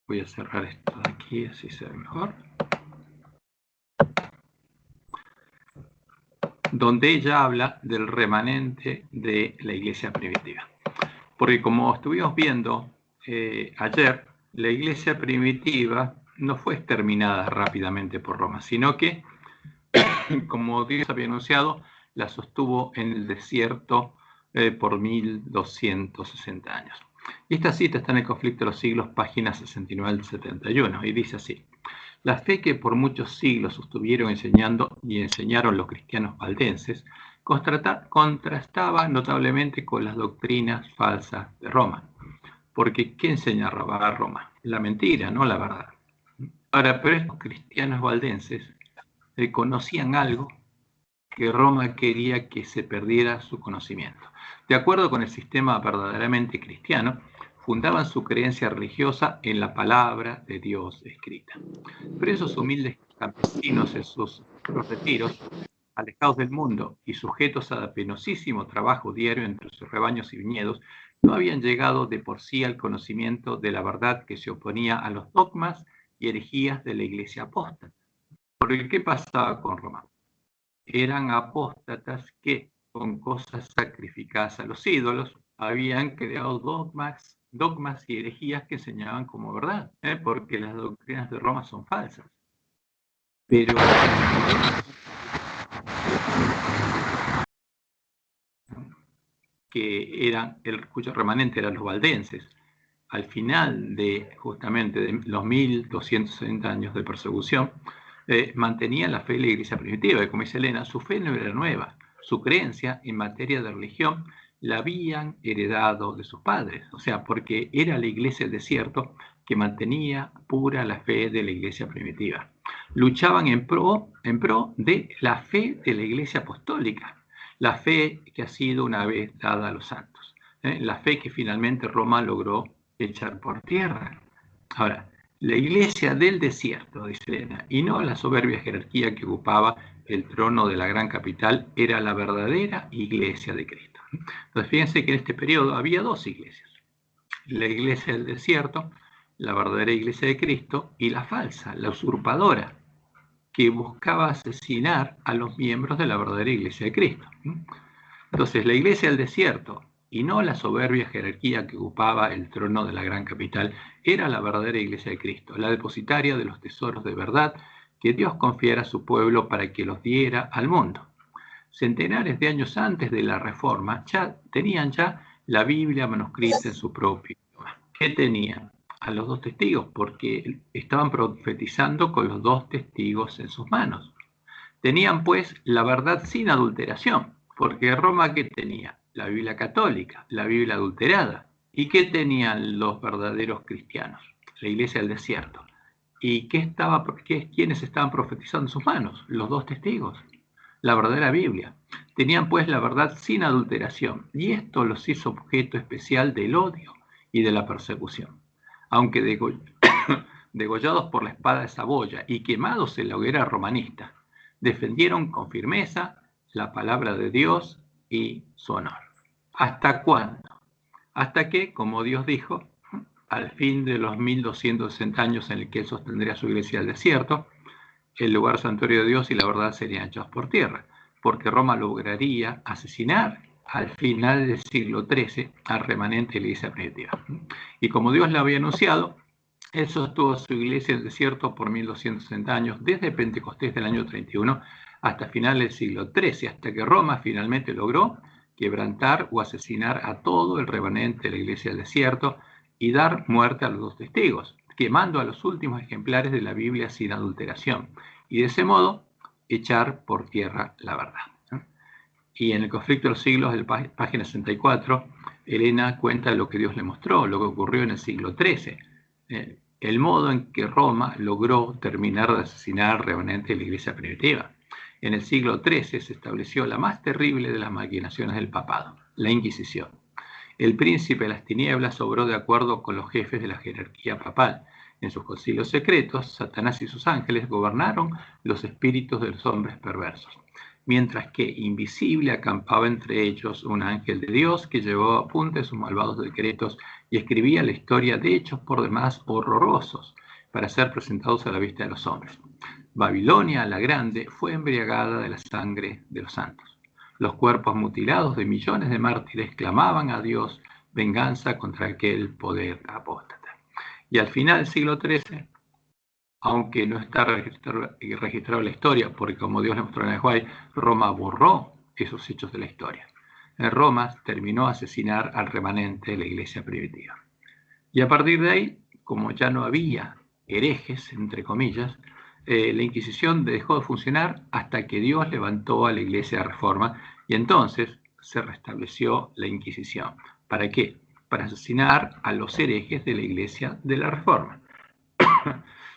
Voy a cerrar esto de aquí, así se ve mejor. Donde ella habla del remanente de la iglesia primitiva. Porque como estuvimos viendo ayer, la iglesia primitiva no fue exterminada rápidamente por Roma, sino que, como Dios había anunciado, la sostuvo en el desierto por 1260 años. Y esta cita está en el Conflicto de los Siglos, página 69 al 71, y dice así: la fe que por muchos siglos sostuvieron enseñando y enseñaron los cristianos valdenses contrastaba notablemente con las doctrinas falsas de Roma. Porque ¿qué enseñaba Roma? La mentira, no la verdad. Ahora, pero estos cristianos valdenses conocían algo que Roma quería que se perdiera su conocimiento. De acuerdo con el sistema verdaderamente cristiano, fundaban su creencia religiosa en la palabra de Dios escrita. Pero esos humildes campesinos en sus retiros, alejados del mundo y sujetos a penosísimo trabajo diario entre sus rebaños y viñedos, no habían llegado de por sí al conocimiento de la verdad que se oponía a los dogmas y herejías de la iglesia apóstata. Porque ¿qué pasaba con Roma? Eran apóstatas que, con cosas sacrificadas a los ídolos, habían creado dogmas y herejías que enseñaban como verdad, porque las doctrinas de Roma son falsas. Pero que eran, cuyo remanente eran los valdenses, al final de justamente de los 1260 años de persecución, mantenían la fe de la iglesia primitiva. Y como dice Elena, su fe no era nueva. Su creencia en materia de religión la habían heredado de sus padres. O sea, porque era la iglesia del desierto que mantenía pura la fe de la iglesia primitiva. Luchaban en pro de la fe de la iglesia apostólica, la fe que ha sido una vez dada a los santos, la fe que finalmente Roma logró echar por tierra. Ahora, la iglesia del desierto, dice Elena, y no la soberbia jerarquía que ocupaba el trono de la gran capital, era la verdadera iglesia de Cristo. Entonces, fíjense que en este periodo había dos iglesias: la iglesia del desierto, la verdadera iglesia de Cristo, y la falsa, la usurpadora, que buscaba asesinar a los miembros de la verdadera iglesia de Cristo. Entonces, la iglesia del desierto, y no la soberbia jerarquía que ocupaba el trono de la gran capital, era la verdadera iglesia de Cristo, la depositaria de los tesoros de verdad que Dios confiara a su pueblo para que los diera al mundo. Centenares de años antes de la Reforma, tenían la Biblia manuscrita en su propio idioma. ¿Qué tenían? A los dos testigos, porque estaban profetizando con los dos testigos en sus manos. Tenían pues la verdad sin adulteración, porque Roma, ¿qué tenía? La Biblia católica, la Biblia adulterada. ¿Y qué tenían los verdaderos cristianos? La iglesia del desierto. ¿Y quiénes estaban profetizando en sus manos? Los dos testigos, la verdadera Biblia. Tenían pues la verdad sin adulteración, y esto los hizo objeto especial del odio y de la persecución. Aunque degollados por la espada de Saboya y quemados en la hoguera romanista, defendieron con firmeza la palabra de Dios y su honor. ¿Hasta cuándo? Hasta que, como Dios dijo, al fin de los 1260 años en el que Él sostendría su iglesia al desierto, el lugar santuario de Dios y la verdad serían echados por tierra, porque Roma lograría asesinar al final del siglo XIII al remanente de la iglesia primitiva. Y como Dios le había anunciado, Él sostuvo su iglesia en el desierto por 1260 años, desde Pentecostés del año 31 hasta finales del siglo XIII, hasta que Roma finalmente logró quebrantar o asesinar a todo el remanente de la iglesia del desierto y dar muerte a los dos testigos, quemando a los últimos ejemplares de la Biblia sin adulteración, y de ese modo echar por tierra la verdad. Y en el Conflicto de los Siglos, en la página 64, Elena cuenta lo que Dios le mostró, lo que ocurrió en el siglo XIII, el modo en que Roma logró terminar de asesinar al remanente de la iglesia primitiva. En el siglo XIII se estableció la más terrible de las maquinaciones del papado, la Inquisición. El príncipe de las tinieblas obró de acuerdo con los jefes de la jerarquía papal. En sus concilios secretos, Satanás y sus ángeles gobernaron los espíritus de los hombres perversos, mientras que invisible acampaba entre ellos un ángel de Dios que llevaba a punto sus malvados decretos y escribía la historia de hechos por demás horrorosos para ser presentados a la vista de los hombres. Babilonia la Grande fue embriagada de la sangre de los santos. Los cuerpos mutilados de millones de mártires clamaban a Dios venganza contra aquel poder apóstata. Y al final del siglo XIII, aunque no está registrado en la historia, porque como Dios le mostró en el White, Roma borró esos hechos de la historia. En Roma terminó a asesinar al remanente de la iglesia primitiva. Y a partir de ahí, como ya no había herejes, entre comillas, la Inquisición dejó de funcionar hasta que Dios levantó a la Iglesia de Reforma y entonces se restableció la Inquisición. ¿Para qué? Para asesinar a los herejes de la Iglesia de la Reforma.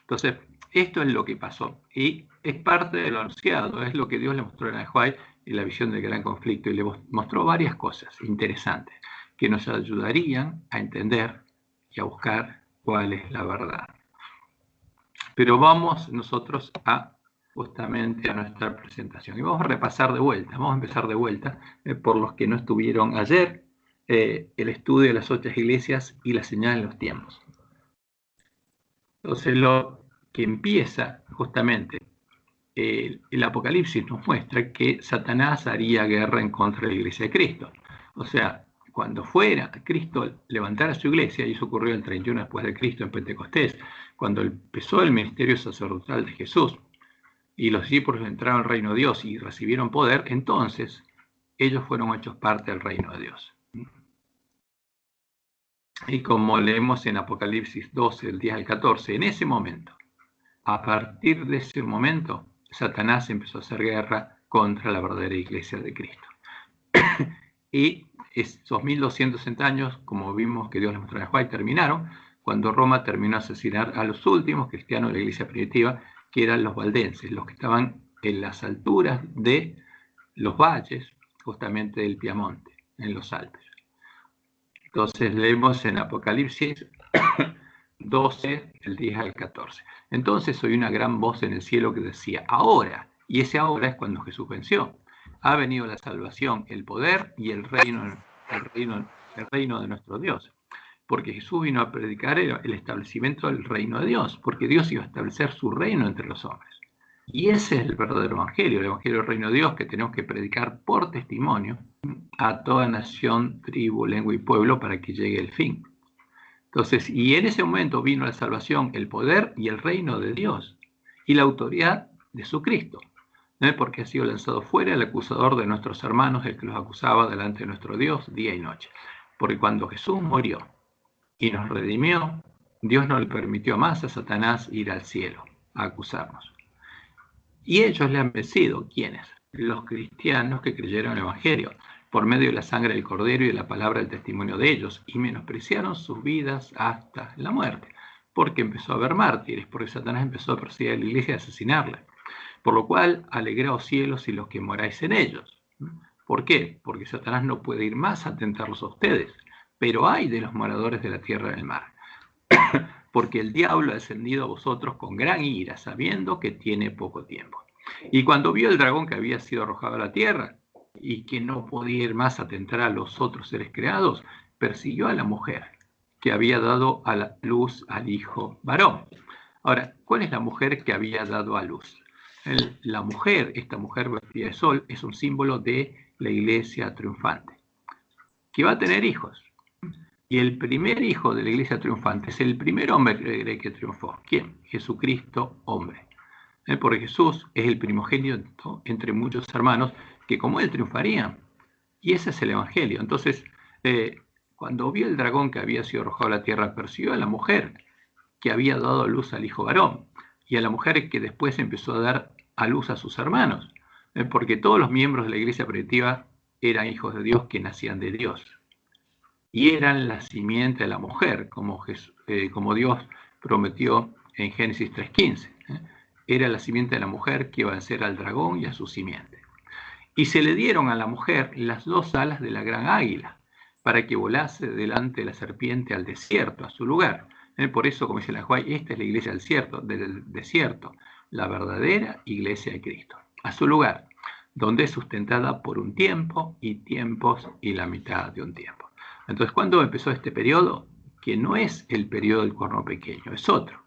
Entonces, esto es lo que pasó y es parte de lo anunciado, es lo que Dios le mostró en White y la visión del gran conflicto, y le mostró varias cosas interesantes que nos ayudarían a entender y a buscar cuál es la verdad. Pero vamos nosotros justamente a nuestra presentación y vamos a repasar de vuelta, vamos a empezar de vuelta por los que no estuvieron ayer, el estudio de las 8 iglesias y la señal en los tiempos. Entonces lo que empieza justamente el Apocalipsis nos muestra que Satanás haría guerra en contra de la iglesia de Cristo. O sea, cuando fuera Cristo levantara su iglesia, y eso ocurrió el 31 después de Cristo en Pentecostés, cuando empezó el ministerio sacerdotal de Jesús y los discípulos entraron al reino de Dios y recibieron poder, entonces ellos fueron hechos parte del reino de Dios. Y como leemos en Apocalipsis 12, del 10 al 14, en ese momento, a partir de ese momento, Satanás empezó a hacer guerra contra la verdadera iglesia de Cristo. Y esos 1260 años, como vimos que Dios les mostró en White, terminaron cuando Roma terminó a asesinar a los últimos cristianos de la iglesia primitiva, que eran los valdenses, los que estaban en las alturas de los valles, justamente del Piamonte, en los Alpes. Entonces leemos en Apocalipsis 12, el 10 al 14. Entonces oí una gran voz en el cielo que decía, ahora, y ese ahora es cuando Jesús venció, ha venido la salvación, el poder y el reino de nuestro Dios. Porque Jesús vino a predicar el establecimiento del reino de Dios, porque Dios iba a establecer su reino entre los hombres. Y ese es el verdadero evangelio, el evangelio del reino de Dios, que tenemos que predicar por testimonio a toda nación, tribu, lengua y pueblo para que llegue el fin. Entonces, y en ese momento vino la salvación, el poder y el reino de Dios y la autoridad de su Cristo, porque ha sido lanzado fuera el acusador de nuestros hermanos, el que los acusaba delante de nuestro Dios día y noche. Porque cuando Jesús murió y nos redimió, Dios no le permitió más a Satanás ir al cielo a acusarnos. Y ellos le han vencido. ¿Quiénes? Los cristianos que creyeron en el Evangelio, por medio de la sangre del Cordero y de la palabra del testimonio de ellos, y menospreciaron sus vidas hasta la muerte, porque empezó a haber mártires, porque Satanás empezó a perseguir a la iglesia y a asesinarla. Por lo cual, alegraos cielos y los que moráis en ellos. ¿Por qué? Porque Satanás no puede ir más a tentarlos a ustedes, pero ay de los moradores de la tierra y del mar. Porque el diablo ha descendido a vosotros con gran ira, sabiendo que tiene poco tiempo. Y cuando vio el dragón que había sido arrojado a la tierra, y que no podía ir más a tentar a los otros seres creados, persiguió a la mujer, que había dado a la luz al hijo varón. Ahora, ¿cuál es la mujer que había dado a luz? La mujer, esta mujer vestida de sol, es un símbolo de la iglesia triunfante, que va a tener hijos. Y el primer hijo de la iglesia triunfante es el primer hombre que triunfó. ¿Quién? Jesucristo, hombre. Porque Jesús es el primogénito entre muchos hermanos que como él triunfarían. Y ese es el evangelio. Entonces, cuando vio el dragón que había sido arrojado a la tierra, persiguió a la mujer que había dado a luz al hijo varón, y a la mujer que después empezó a dar a luz a sus hermanos, porque todos los miembros de la iglesia primitiva eran hijos de Dios que nacían de Dios. Y eran la simiente de la mujer, como Dios prometió en Génesis 3:15. Era la simiente de la mujer que iba a vencer al dragón y a su simiente. Y se le dieron a la mujer las 2 alas de la gran águila, para que volase delante de la serpiente al desierto, a su lugar. Por eso, como dice la White, esta es la iglesia del desierto, la verdadera iglesia de Cristo, a su lugar, donde es sustentada por un tiempo y tiempos y la mitad de un tiempo. Entonces, ¿cuándo empezó este periodo? que no es el periodo del cuerno pequeño, es otro.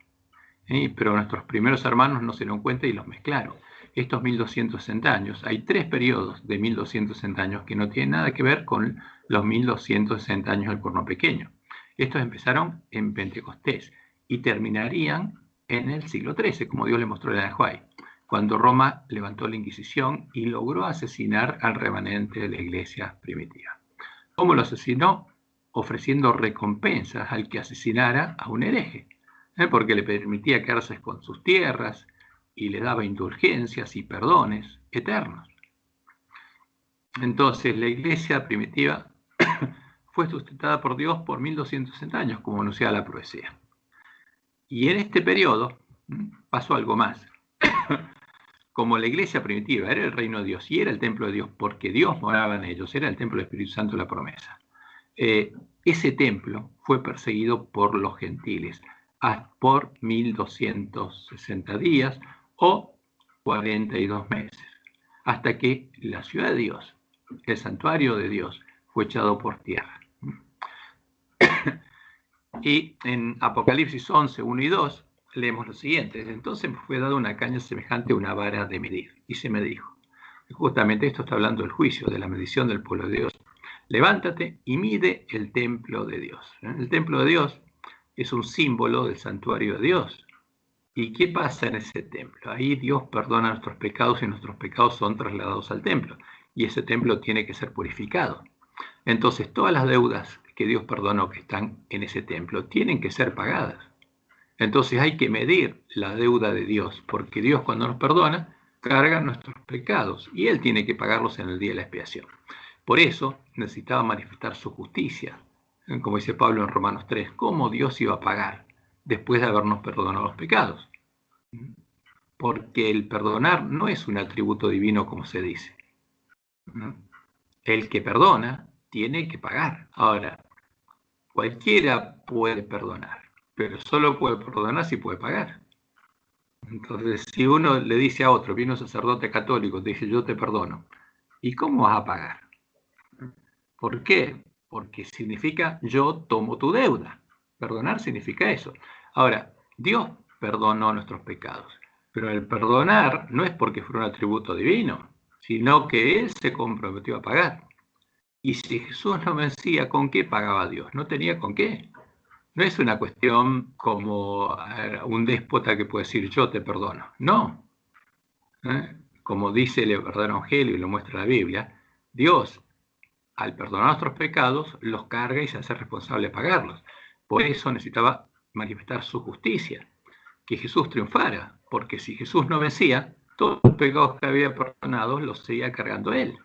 Pero nuestros primeros hermanos no se dieron cuenta y los mezclaron. Estos 1260 años, hay 3 periodos de 1260 años que no tienen nada que ver con los 1260 años del cuerno pequeño. Estos empezaron en Pentecostés y terminarían en el siglo XIII, como Dios le mostró en Ajuay, cuando Roma levantó la Inquisición y logró asesinar al remanente de la iglesia primitiva. ¿Cómo lo asesinó? Ofreciendo recompensas al que asesinara a un hereje, porque le permitía quedarse con sus tierras y le daba indulgencias y perdones eternos. Entonces la iglesia primitiva fue sustentada por Dios por 1260 años, como anunciaba la profecía. Y en este periodo pasó algo más. Como la iglesia primitiva era el reino de Dios y era el templo de Dios, porque Dios moraba en ellos, era el templo del Espíritu Santo de la promesa, ese templo fue perseguido por los gentiles por 1260 días o 42 meses, hasta que la ciudad de Dios, el santuario de Dios, fue echado por tierra. Y en Apocalipsis 11, 1 y 2 leemos lo siguiente: entonces me fue dada una caña semejante a una vara de medir, y se me dijo, justamente esto está hablando del juicio, de la medición del pueblo de Dios: levántate y mide el templo de Dios. El templo de Dios es un símbolo del santuario de Dios. ¿Y qué pasa en ese templo? Ahí Dios perdona nuestros pecados y nuestros pecados son trasladados al templo. Y ese templo tiene que ser purificado. Entonces todas las deudas que Dios perdonó que están en ese templo tienen que ser pagadas. Entonces hay que medir la deuda de Dios, porque Dios cuando nos perdona carga nuestros pecados y Él tiene que pagarlos en el día de la expiación. Por eso necesitaba manifestar su justicia, como dice Pablo en Romanos 3, ¿cómo Dios iba a pagar después de habernos perdonado los pecados? Porque el perdonar no es un atributo divino como se dice. El que perdona tiene que pagar. Ahora, cualquiera puede perdonar, pero solo puede perdonar si puede pagar. Entonces, si uno le dice a otro, viene un sacerdote católico, te dice yo te perdono, ¿y cómo vas a pagar? ¿Por qué? Porque significa yo tomo tu deuda. Perdonar significa eso. Ahora, Dios perdonó nuestros pecados, pero el perdonar no es porque fuera un atributo divino, sino que Él se comprometió a pagar. Y si Jesús no vencía, ¿con qué pagaba Dios? No tenía con qué. No es una cuestión como un déspota que puede decir yo te perdono. No. Como dice el verdadero evangelio y lo muestra la Biblia, Dios, al perdonar nuestros pecados, los carga y se hace responsable de pagarlos. Por eso necesitaba manifestar su justicia, que Jesús triunfara, porque si Jesús no vencía, todos los pecados que había perdonado los seguía cargando Él.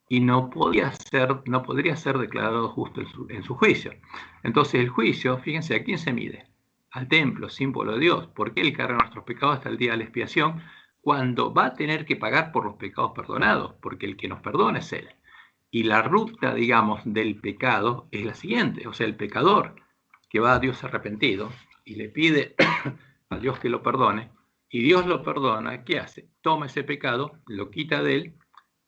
Y no podría ser declarado justo en su juicio. Entonces el juicio, fíjense, ¿a quién se mide? Al templo, símbolo de Dios, porque Él carga nuestros pecados hasta el día de la expiación, cuando va a tener que pagar por los pecados perdonados, porque el que nos perdona es Él. Y la ruta, digamos, del pecado es la siguiente, o sea, el pecador que va a Dios arrepentido y le pide a Dios que lo perdone, y Dios lo perdona, ¿qué hace? Toma ese pecado, lo quita de él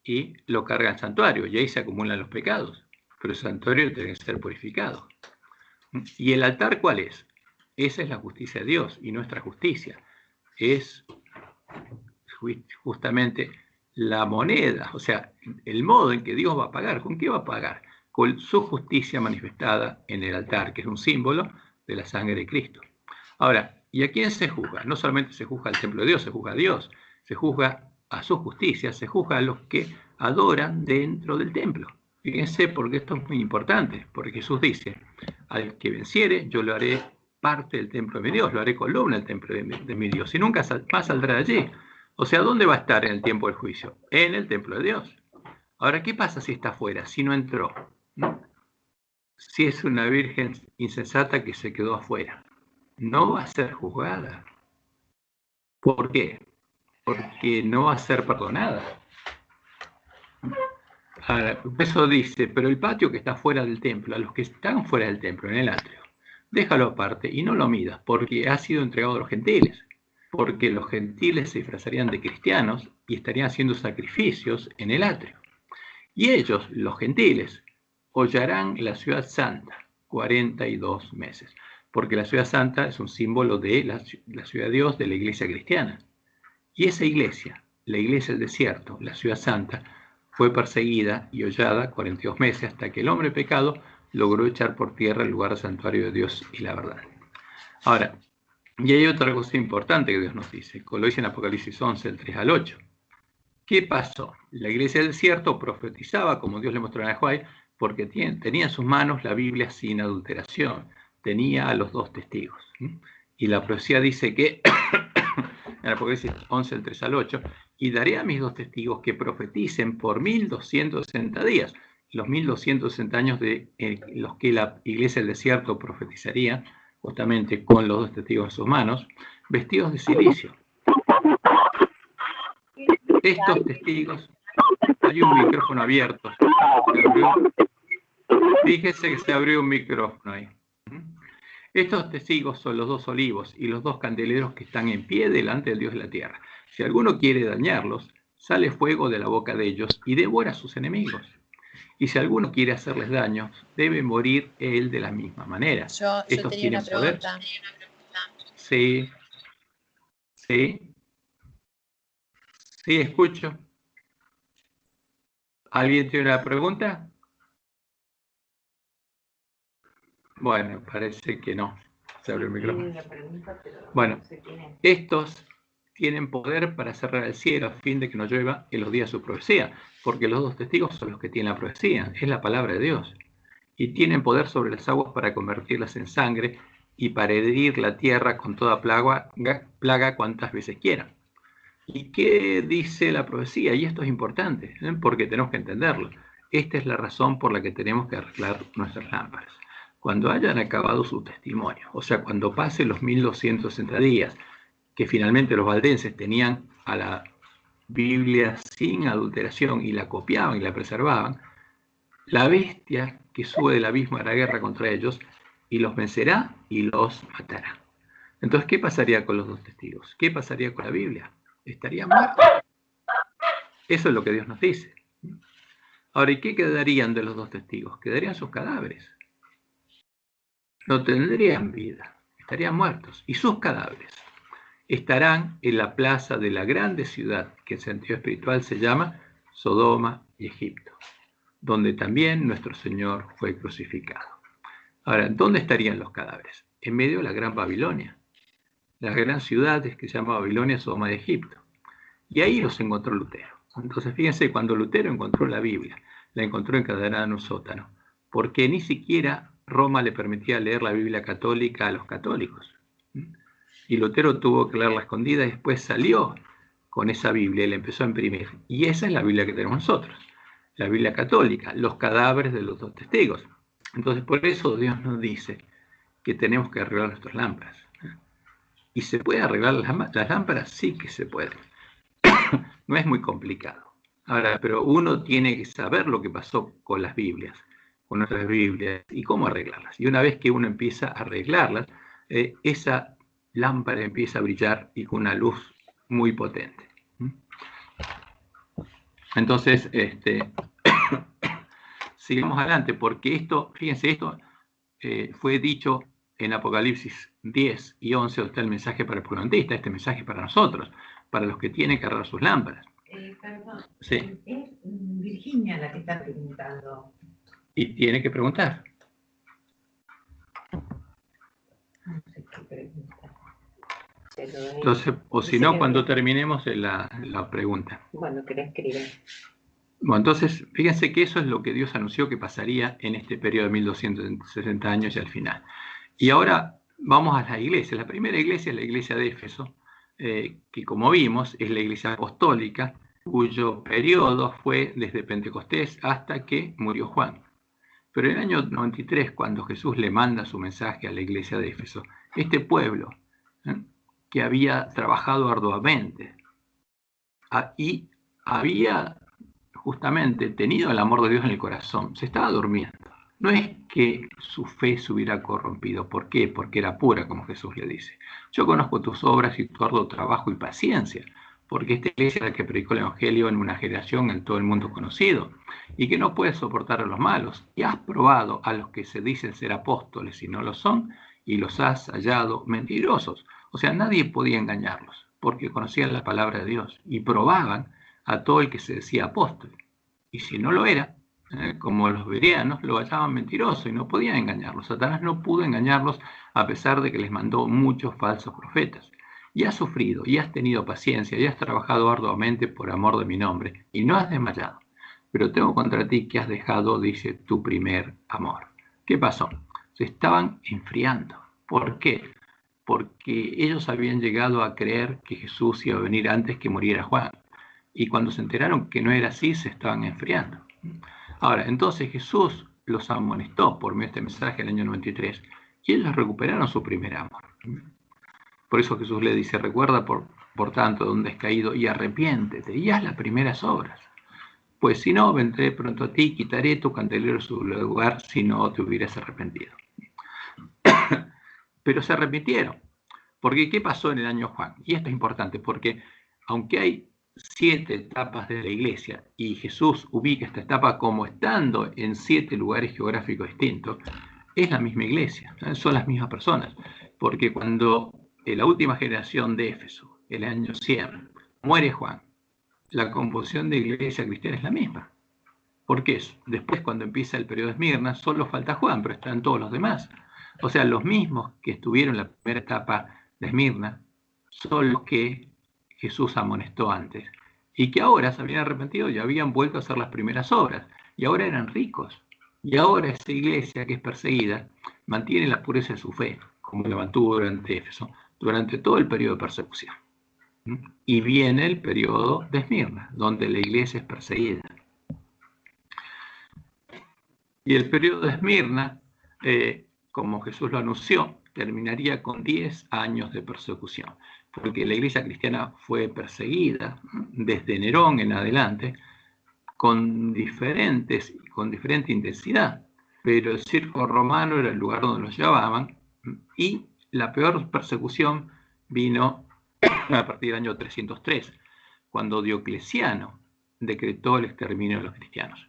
y lo carga al santuario, y ahí se acumulan los pecados, pero el santuario tiene que ser purificado. ¿Y el altar cuál es? Esa es la justicia de Dios, y nuestra justicia es justamente la moneda, o sea, el modo en que Dios va a pagar. ¿Con qué va a pagar? Con su justicia manifestada en el altar, que es un símbolo de la sangre de Cristo. Ahora, ¿y a quién se juzga? No solamente se juzga al templo de Dios, se juzga a Dios, se juzga a su justicia, se juzga a los que adoran dentro del templo. Fíjense, porque esto es muy importante, porque Jesús dice, al que venciere, yo lo haré parte del templo de mi Dios, lo haré columna del templo de mi Dios, y nunca más saldrá de allí. O sea, ¿dónde va a estar en el tiempo del juicio? En el templo de Dios. Ahora, ¿qué pasa si está afuera, si no entró? ¿No? Si es una virgen insensata que se quedó afuera, no va a ser juzgada. ¿Por qué? Porque no va a ser perdonada. Ahora, eso dice, pero el patio que está fuera del templo, a los que están fuera del templo, en el atrio, déjalo aparte y no lo midas, porque ha sido entregado a los gentiles. Porque los gentiles se disfrazarían de cristianos y estarían haciendo sacrificios en el atrio. Y ellos, los gentiles, hollarán la ciudad santa, 42 meses. Porque la ciudad santa es un símbolo de la ciudad de Dios, de la iglesia cristiana. Y esa iglesia, la iglesia del desierto, la ciudad santa, fue perseguida y hollada 42 meses hasta que el hombre pecado logró echar por tierra el lugar santuario de Dios y la verdad. Ahora, y hay otra cosa importante que Dios nos dice, como lo dice en Apocalipsis 11, el 3 al 8. ¿Qué pasó? La iglesia del desierto profetizaba, como Dios le mostró a Juan, porque tenía en sus manos la Biblia sin adulteración, tenía a los dos testigos. Y la profecía dice que, en Apocalipsis 11, el 3 al 8, y daré a mis dos testigos que profeticen por 1260 días. Los 1260 años de los que la iglesia del desierto profetizaría, justamente con los dos testigos en sus manos, vestidos de silicio. Estos testigos, hay un micrófono abierto. Fíjese que se abrió un micrófono ahí. Estos testigos son los dos olivos y los dos candeleros que están en pie delante del Dios de la tierra. Si alguno quiere dañarlos, sale fuego de la boca de ellos y devora a sus enemigos. Y si alguno quiere hacerles daño, debe morir él de la misma manera. Yo tenía una pregunta. Sí. Sí. Sí, escucho. ¿Alguien tiene una pregunta? Bueno, parece que no. Se abrió el micrófono. Bueno, estos tienen poder para cerrar el cielo a fin de que no llueva en los días de su profecía, porque los dos testigos son los que tienen la profecía, es la palabra de Dios. Y tienen poder sobre las aguas para convertirlas en sangre y para herir la tierra con toda plaga cuantas veces quieran. ¿Y qué dice la profecía? Y esto es importante, porque tenemos que entenderlo. Esta es la razón por la que tenemos que arreglar nuestras lámparas. Cuando hayan acabado su testimonio, o sea, cuando pasen los 1260 días, que finalmente los valdenses tenían a la Biblia sin adulteración y la copiaban y la preservaban, la bestia que sube del abismo hará guerra contra ellos y los vencerá y los matará. Entonces, ¿qué pasaría con los dos testigos? ¿Qué pasaría con la Biblia? Estarían muertos. Eso es lo que Dios nos dice. Ahora, ¿y qué quedarían de los dos testigos? Quedarían sus cadáveres. No tendrían vida, estarían muertos. Y sus cadáveres estarán en la plaza de la grande ciudad, que en sentido espiritual se llama Sodoma y Egipto, donde también nuestro Señor fue crucificado. Ahora, ¿dónde estarían los cadáveres? En medio de la gran Babilonia. La gran ciudad que se llama Babilonia, Sodoma de Egipto. Y ahí los encontró Lutero. Entonces, fíjense, cuando Lutero encontró la Biblia, la encontró encadenada en un sótano, porque ni siquiera Roma le permitía leer la Biblia católica a los católicos. Y Lutero tuvo que leerla escondida y después salió con esa Biblia y la empezó a imprimir. Y esa es la Biblia que tenemos nosotros, la Biblia católica, los cadáveres de los dos testigos. Entonces, por eso Dios nos dice que tenemos que arreglar nuestras lámparas. ¿Y se puede arreglar las lámparas? Sí que se puede. No es muy complicado. Ahora, pero uno tiene que saber lo que pasó con las Biblias, con nuestras Biblias, y cómo arreglarlas. Y una vez que uno empieza a arreglarlas, esa lámpara empieza a brillar y con una luz muy potente. Entonces, sigamos adelante, porque esto, fíjense, esto fue dicho en Apocalipsis 10 y 11, donde está el mensaje para el pueblo adventista, este mensaje para nosotros, para los que tienen que arreglar sus lámparas. Perdón, sí. Es Virginia la que está preguntando. Y tiene que preguntar. No sé qué pregunta. Entonces, o si no, cuando terminemos la pregunta. Bueno, que la escriba. Bueno, entonces, fíjense que eso es lo que Dios anunció que pasaría en este periodo de 1260 años y al final. Y ahora vamos a la iglesia. La primera iglesia es la iglesia de Éfeso, que como vimos es la iglesia apostólica, cuyo periodo fue desde Pentecostés hasta que murió Juan. Pero en el año 93, cuando Jesús le manda su mensaje a la iglesia de Éfeso, este pueblo, que había trabajado arduamente y había justamente tenido el amor de Dios en el corazón, se estaba durmiendo. No es que su fe se hubiera corrompido. ¿Por qué? Porque era pura, como Jesús le dice. Yo conozco tus obras y tu arduo trabajo y paciencia, porque esta iglesia es la que predicó el Evangelio en una generación en todo el mundo conocido, y que no puede soportar a los malos, y has probado a los que se dicen ser apóstoles y no lo son, y los has hallado mentirosos. O sea, nadie podía engañarlos, porque conocían la palabra de Dios, y probaban a todo el que se decía apóstol. Y si no lo era, como los bereanos, lo hallaban mentiroso y no podían engañarlos. Satanás no pudo engañarlos a pesar de que les mandó muchos falsos profetas. Y has sufrido, y has tenido paciencia, y has trabajado arduamente por amor de mi nombre, y no has desmayado. Pero tengo contra ti que has dejado, dice, tu primer amor. ¿Qué pasó? Se estaban enfriando. ¿Por qué? Porque ellos habían llegado a creer que Jesús iba a venir antes que muriera Juan. Y cuando se enteraron que no era así, se estaban enfriando. Ahora, entonces Jesús los amonestó por medio de este mensaje en el año 93, y ellos recuperaron su primer amor. Por eso Jesús le dice, recuerda por tanto donde has caído y arrepiéntete y haz las primeras obras. Pues si no, vendré pronto a ti y quitaré tu candelero de su lugar si no te hubieras arrepentido. Pero se arrepintieron. Porque ¿qué pasó en el año Juan? Y esto es importante porque aunque hay 7 etapas de la iglesia y Jesús ubica esta etapa como estando en 7 lugares geográficos distintos, es la misma iglesia, son las mismas personas. Porque cuando en la última generación de Éfeso, el año 100, muere Juan, la composición de iglesia cristiana es la misma. ¿Por qué? Después, cuando empieza el periodo de Esmirna, solo falta Juan, pero están todos los demás. O sea, los mismos que estuvieron en la primera etapa de Esmirna son los que Jesús amonestó antes y que ahora se habían arrepentido y habían vuelto a hacer las primeras obras y ahora eran ricos. Y ahora esa iglesia que es perseguida mantiene la pureza de su fe, como la mantuvo durante Éfeso, durante todo el periodo de persecución. Y viene el periodo de Esmirna, donde la iglesia es perseguida. Y el periodo de Esmirna, como Jesús lo anunció, terminaría con 10 años de persecución, porque la iglesia cristiana fue perseguida desde Nerón en adelante con diferente intensidad, pero el circo romano era el lugar donde los llevaban y la peor persecución vino a partir del año 303, cuando Diocleciano decretó el exterminio de los cristianos.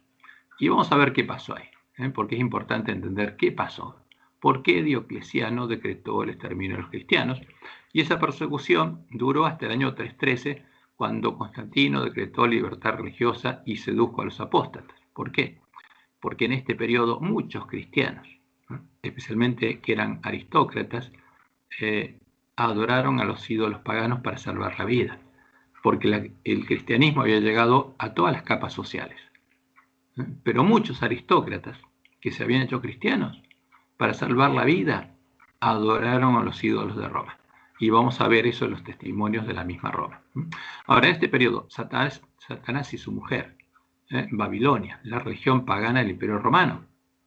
Y vamos a ver qué pasó ahí, porque es importante entender qué pasó. ¿Por qué Diocleciano decretó el exterminio de los cristianos? Y esa persecución duró hasta el año 313, cuando Constantino decretó libertad religiosa y sedujo a los apóstatas. ¿Por qué? Porque en este periodo muchos cristianos, especialmente que eran aristócratas, adoraron a los ídolos paganos para salvar la vida, porque el cristianismo había llegado a todas las capas sociales. Pero muchos aristócratas que se habían hecho cristianos, para salvar la vida, adoraron a los ídolos de Roma. Y vamos a ver eso en los testimonios de la misma Roma. Ahora, en este periodo, Satanás y su mujer, Babilonia, la religión pagana del Imperio Romano,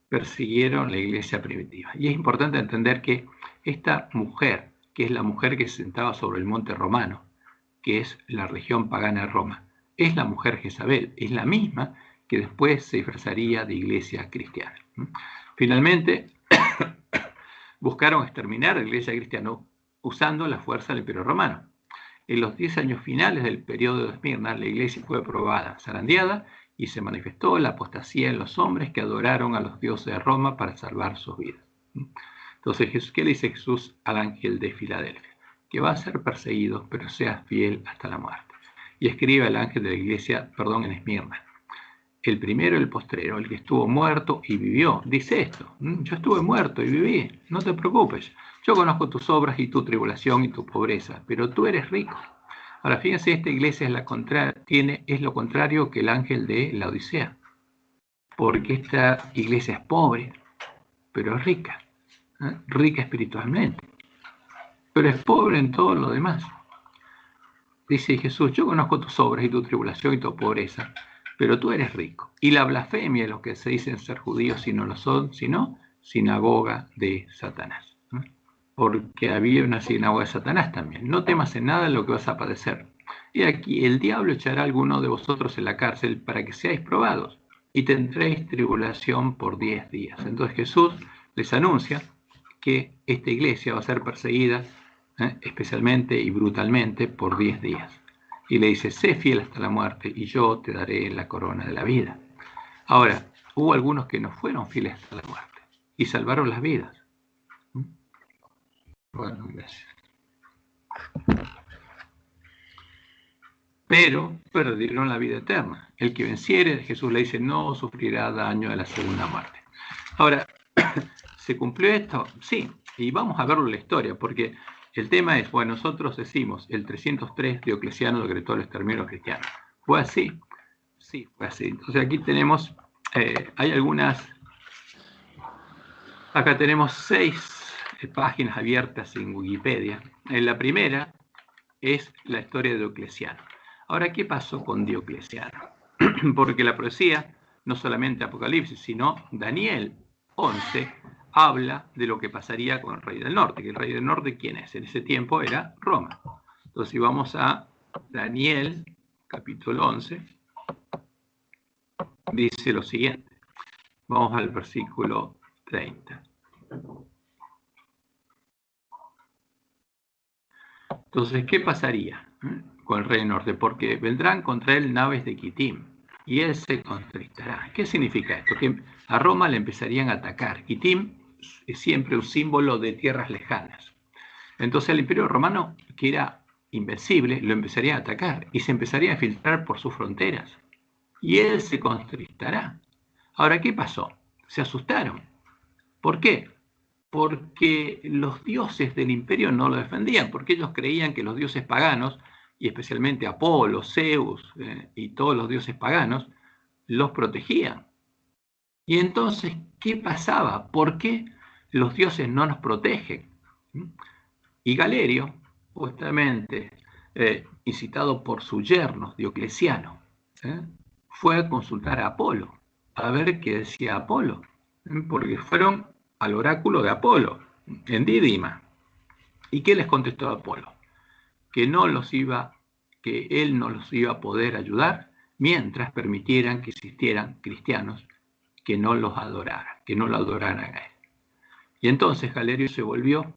persiguieron la iglesia primitiva. Y es importante entender que esta mujer, que es la mujer que se sentaba sobre el monte romano, que es la religión pagana de Roma, es la mujer Jezabel, es la misma que después se disfrazaría de iglesia cristiana. Finalmente, buscaron exterminar a la iglesia cristiana usando la fuerza del Imperio Romano. En los 10 años finales del periodo de Esmirna, la iglesia fue probada, zarandeada, y se manifestó la apostasía en los hombres que adoraron a los dioses de Roma para salvar sus vidas. Entonces, ¿qué le dice Jesús al ángel de Filadelfia? Que va a ser perseguido, pero sea fiel hasta la muerte. Y escribe al ángel de la iglesia, en Esmirna. El primero y el postrero, el que estuvo muerto y vivió, dice esto: yo estuve muerto y viví, no te preocupes, yo conozco tus obras y tu tribulación y tu pobreza, pero tú eres rico. Ahora fíjense, esta iglesia es lo contrario que el ángel de la Odisea, porque esta iglesia es pobre, pero es rica, rica espiritualmente, pero es pobre en todo lo demás. Dice Jesús: yo conozco tus obras y tu tribulación y tu pobreza, pero tú eres rico. Y la blasfemia de los que se dicen ser judíos y no lo son, sino sinagoga de Satanás. Porque había una sinagoga de Satanás también. No temas en nada lo que vas a padecer. Y aquí el diablo echará a alguno de vosotros en la cárcel para que seáis probados, y tendréis tribulación por 10 días. Entonces Jesús les anuncia que esta iglesia va a ser perseguida especialmente y brutalmente por 10 días. y le dice, sé fiel hasta la muerte y yo te daré la corona de la vida. Ahora, hubo algunos que no fueron fieles hasta la muerte y salvaron las vidas. Bueno, gracias. Pero perdieron la vida eterna. El que venciere, Jesús le dice, no sufrirá daño de la segunda muerte. Ahora, ¿se cumplió esto? Sí, y vamos a verlo en la historia, porque el tema es, bueno, nosotros decimos, el 303 Diocleciano decretó el exterminio de los cristianos. ¿Fue así? Sí, fue así. Entonces aquí tenemos, hay algunas, acá tenemos 6 páginas abiertas en Wikipedia. En la primera es la historia de Diocleciano. Ahora, ¿qué pasó con Diocleciano? Porque la profecía, no solamente Apocalipsis, sino Daniel 11, habla de lo que pasaría con el rey del norte. Que el rey del norte, ¿quién es? En ese tiempo era Roma. Entonces, si vamos a Daniel, capítulo 11, dice lo siguiente. Vamos al versículo 30. Entonces, ¿qué pasaría con el rey del norte? Porque vendrán contra él naves de Quitim y él se contristará. ¿Qué significa esto? Que a Roma le empezarían a atacar. Quitim es siempre un símbolo de tierras lejanas. Entonces el imperio romano, que era invencible, lo empezaría a atacar y se empezaría a filtrar por sus fronteras. Y él se contristará. Ahora, ¿qué pasó? Se asustaron. ¿Por qué? Porque los dioses del imperio no lo defendían, porque ellos creían que los dioses paganos, y especialmente Apolo, Zeus y todos los dioses paganos, los protegían. Y entonces, ¿qué pasaba? ¿Por qué los dioses no nos protegen? Y Galerio, justamente incitado por su yerno Diocleciano, fue a consultar a Apolo, a ver qué decía Apolo, porque fueron al oráculo de Apolo, en Dídima. ¿Y qué les contestó Apolo? Que él no los iba a poder ayudar mientras permitieran que existieran cristianos que no los adoraran, que no lo adoraran a él. Y entonces Galerio se volvió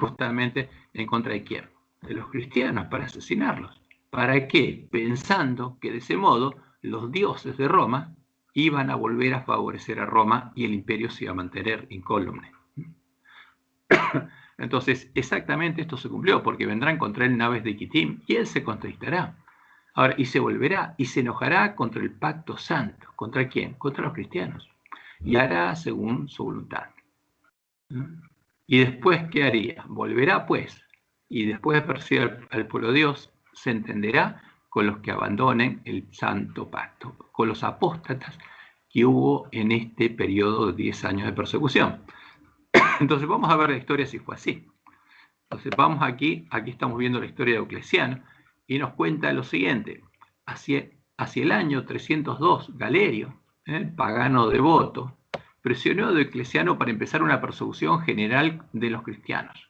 justamente en contra de quién? De los cristianos, para asesinarlos. ¿Para qué? Pensando que de ese modo los dioses de Roma iban a volver a favorecer a Roma y el imperio se iba a mantener incólume. Entonces, exactamente esto se cumplió, porque vendrán contra él naves de Quitim y él se contristará. Ahora, y se volverá y se enojará contra el pacto santo. ¿Contra quién? Contra los cristianos. Y hará según su voluntad. Y después, ¿qué haría? Volverá, pues, y después de perseguir al pueblo de Dios, se entenderá con los que abandonen el santo pacto, con los apóstatas que hubo en este periodo de 10 años de persecución. Entonces vamos a ver la historia si fue así. Entonces vamos aquí estamos viendo la historia de Diocleciano y nos cuenta lo siguiente. Hacia el año 302, Galerio, pagano devoto, presionó a Diocleciano para empezar una persecución general de los cristianos.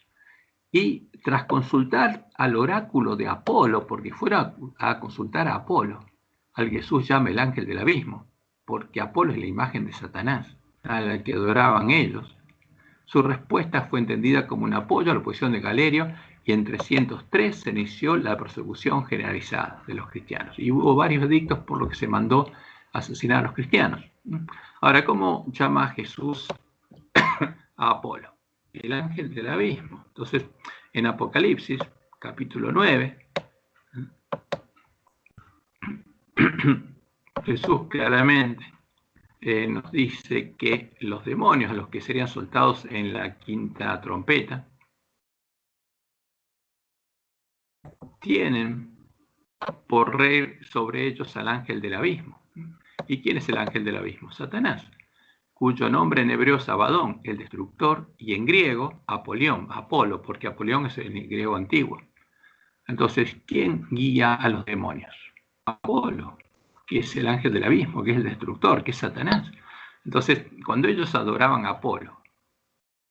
Y tras consultar al oráculo de Apolo, porque fuera a consultar a Apolo, al que Jesús llama el ángel del abismo, porque Apolo es la imagen de Satanás, a la que adoraban ellos, su respuesta fue entendida como un apoyo a la posición de Galerio y en 303 se inició la persecución generalizada de los cristianos. Y hubo varios edictos por lo que se mandó a asesinar a los cristianos. Ahora, ¿cómo llama Jesús a Apolo? El ángel del abismo. Entonces, en Apocalipsis, capítulo 9, Jesús claramente nos dice que los demonios, a los que serían soltados en la quinta trompeta, tienen por rey sobre ellos al ángel del abismo. ¿Y quién es el ángel del abismo? Satanás, cuyo nombre en hebreo es Abadón, el destructor, y en griego Apolión, Apolo, porque Apolión es el griego antiguo. Entonces, ¿quién guía a los demonios? Apolo, que es el ángel del abismo, que es el destructor, que es Satanás. Entonces, cuando ellos adoraban a Apolo,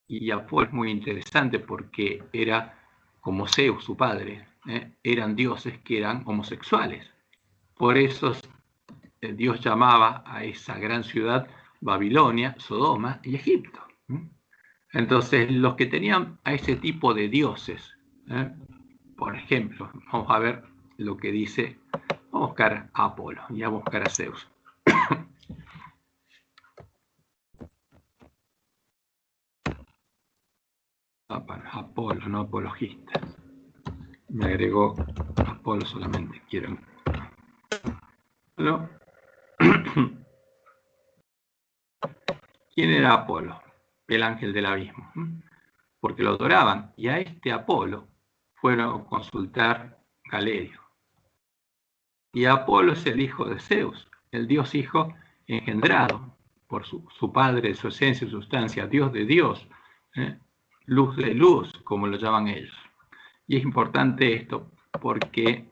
y Apolo es muy interesante porque era como Zeus, su padre, eran dioses que eran homosexuales. Por eso Dios llamaba a esa gran ciudad Babilonia, Sodoma y Egipto. Entonces, los que tenían a ese tipo de dioses, por ejemplo, vamos a ver lo que dice, vamos a buscar a Apolo y vamos a buscar a Zeus. Apolo, no apologista. Me agregó Apolo solamente, quiero. ¿No? ¿Quién era Apolo? El ángel del abismo. Porque lo adoraban. Y a este Apolo fueron a consultar Galerio. Y Apolo es el hijo de Zeus, el dios hijo engendrado por su padre, su esencia y sustancia, Dios de Dios, luz de luz, como lo llaman ellos. Y es importante esto porque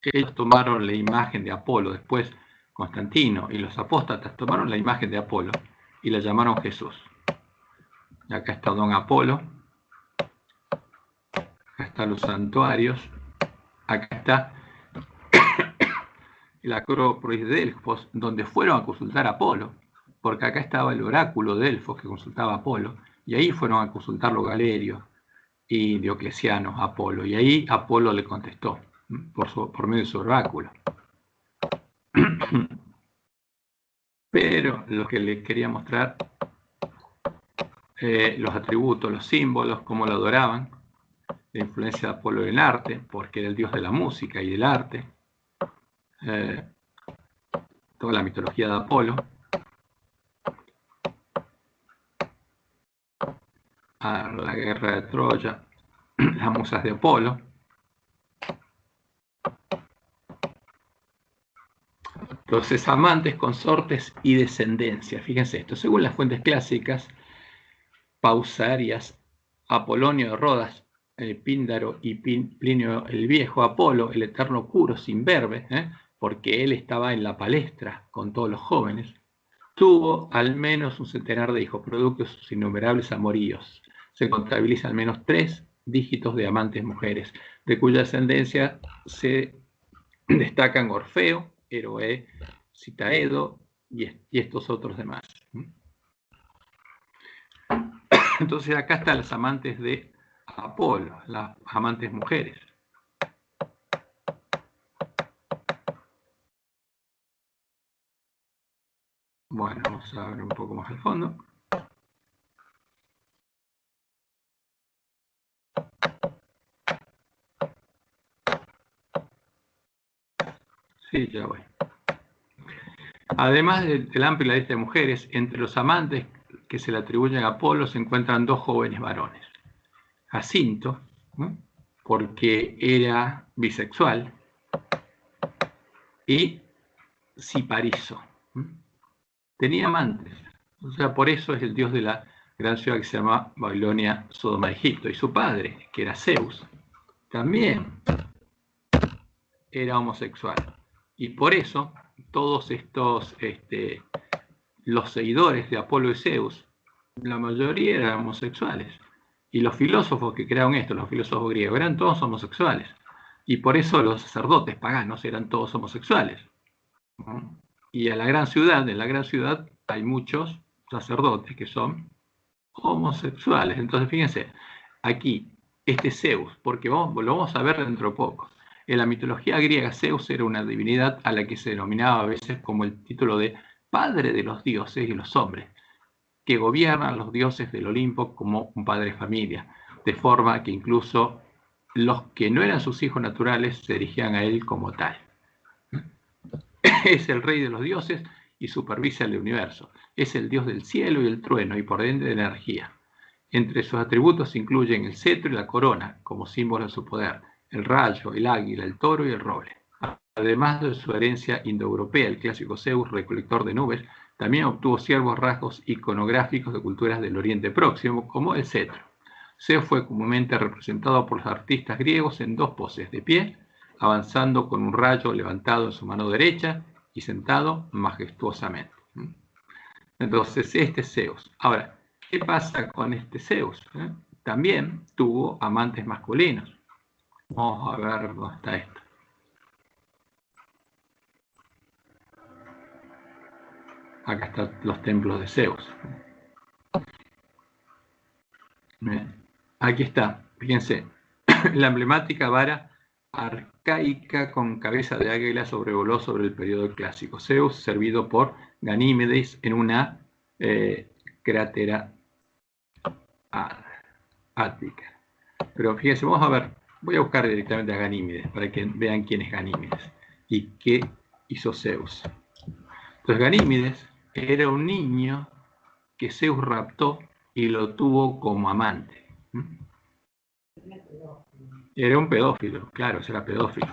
ellos tomaron la imagen de Apolo, después Constantino y los apóstatas tomaron la imagen de Apolo y la llamaron Jesús. Y acá está Don Apolo, acá están los santuarios, acá está el Acrópolis de Delfos, donde fueron a consultar a Apolo, porque acá estaba el oráculo de Delfos que consultaba a Apolo, y ahí fueron a consultarlo Galerio y Diocleciano a Apolo, y ahí Apolo le contestó por medio de su oráculo. Pero lo que les quería mostrar, los atributos, los símbolos, cómo lo adoraban, la influencia de Apolo en el arte, porque era el dios de la música y del arte, toda la mitología de Apolo, a la guerra de Troya, las musas de Apolo. Entonces, amantes, consortes y descendencia. Fíjense esto, según las fuentes clásicas, Pausarias, Apolonio de Rodas, Píndaro y Plinio el Viejo, Apolo, el eterno puro, sin verbe, porque él estaba en la palestra con todos los jóvenes, tuvo al menos un centenar de hijos, producto de sus innumerables amoríos. Se contabiliza al menos 3 dígitos de amantes mujeres, de cuya ascendencia se destacan Orfeo, Eroe, Citaedo y estos otros demás. Entonces acá están las amantes de Apolo, las amantes mujeres. Bueno, vamos a ver un poco más al fondo. Sí, ya voy. Además de la amplia lista de mujeres, entre los amantes que se le atribuyen a Apolo se encuentran 2 jóvenes varones. Jacinto, ¿no?, porque era bisexual, y Cipariso. Tenía amantes, o sea, por eso es el dios de la gran ciudad que se llama Babilonia, Sodoma de Egipto. Y su padre, que era Zeus, también era homosexual. Y por eso todos estos, los seguidores de Apolo y Zeus, la mayoría eran homosexuales. Y los filósofos que crearon esto, los filósofos griegos, eran todos homosexuales. Y por eso los sacerdotes paganos eran todos homosexuales. Y en la gran ciudad hay muchos sacerdotes que son homosexuales. Entonces, fíjense, aquí, este Zeus, porque lo vamos a ver dentro de poco. En la mitología griega, Zeus era una divinidad a la que se denominaba a veces como el título de padre de los dioses y los hombres, que gobiernan los dioses del Olimpo como un padre de familia, de forma que incluso los que no eran sus hijos naturales se dirigían a él como tal. Es el rey de los dioses y supervisa el universo. Es el dios del cielo y el trueno y por ende de la energía. Entre sus atributos se incluyen el cetro y la corona como símbolo de su poder, el rayo, el águila, el toro y el roble. Además de su herencia indoeuropea, el clásico Zeus, recolector de nubes, también obtuvo ciertos rasgos iconográficos de culturas del Oriente Próximo, como el cetro. Zeus fue comúnmente representado por los artistas griegos en 2 poses, de pie, avanzando con un rayo levantado en su mano derecha y sentado majestuosamente. Entonces, este es Zeus. Ahora, ¿qué pasa con este Zeus? También tuvo amantes masculinos. Vamos a ver dónde está esto. Acá están los templos de Zeus. Bien. Aquí está, fíjense, La emblemática vara arcaica con cabeza de águila sobrevoló sobre el periodo clásico. Zeus, servido por Ganímedes en una crátera ática. Pero fíjense, vamos a ver, voy a buscar directamente a Ganímedes para que vean quién es Ganímedes y qué hizo Zeus. Entonces Ganímedes era un niño que Zeus raptó y lo tuvo como amante. Era un pedófilo, claro, era pedófilo.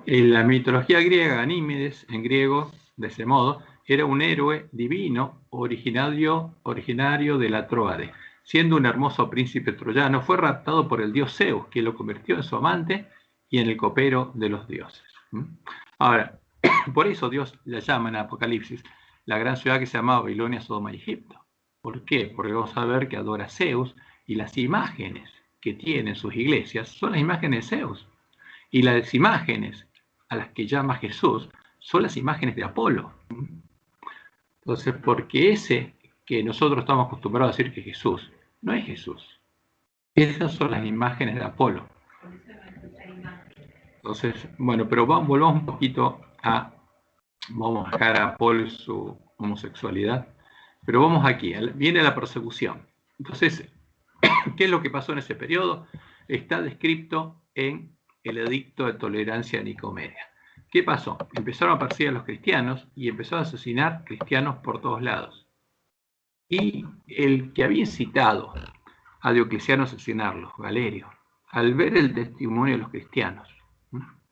En la mitología griega, Ganímedes, en griego, de ese modo, era un héroe divino originario de la Tróade. Siendo un hermoso príncipe troyano, fue raptado por el dios Zeus, que lo convirtió en su amante y en el copero de los dioses. Ahora, por eso Dios la llama en Apocalipsis la gran ciudad que se llamaba Babilonia, Sodoma y Egipto. ¿Por qué? Porque vamos a ver que adora a Zeus y las imágenes que tiene en sus iglesias son las imágenes de Zeus. Y las imágenes a las que llama Jesús son las imágenes de Apolo. Entonces, porque ese que nosotros estamos acostumbrados a decir que Jesús, no es Jesús. Esas son las imágenes de Apolo. Entonces, bueno, pero volvamos un poquito vamos a dejar a Apolo y su homosexualidad, pero vamos aquí, viene la persecución. Entonces, ¿qué es lo que pasó en ese periodo? Está descrito en el Edicto de Tolerancia de Nicomedia. ¿Qué pasó? Empezaron a perseguir a los cristianos y empezaron a asesinar cristianos por todos lados. Y el que había incitado a Diocleciano a asesinarlos, Galerio, al ver el testimonio de los cristianos,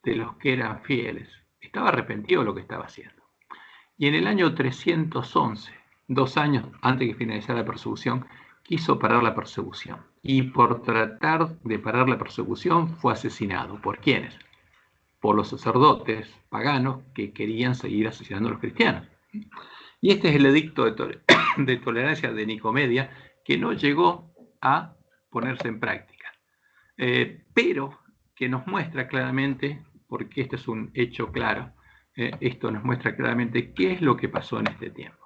de los que eran fieles, estaba arrepentido de lo que estaba haciendo. Y en el año 311, 2 años antes de que finalizara la persecución, quiso parar la persecución. Y por tratar de parar la persecución fue asesinado. ¿Por quiénes? Por los sacerdotes paganos que querían seguir asesinando a los cristianos. Y este es el edicto de tolerancia de Nicomedia, que no llegó a ponerse en práctica, pero que nos muestra claramente, porque este es un hecho claro, esto nos muestra claramente qué es lo que pasó en este tiempo.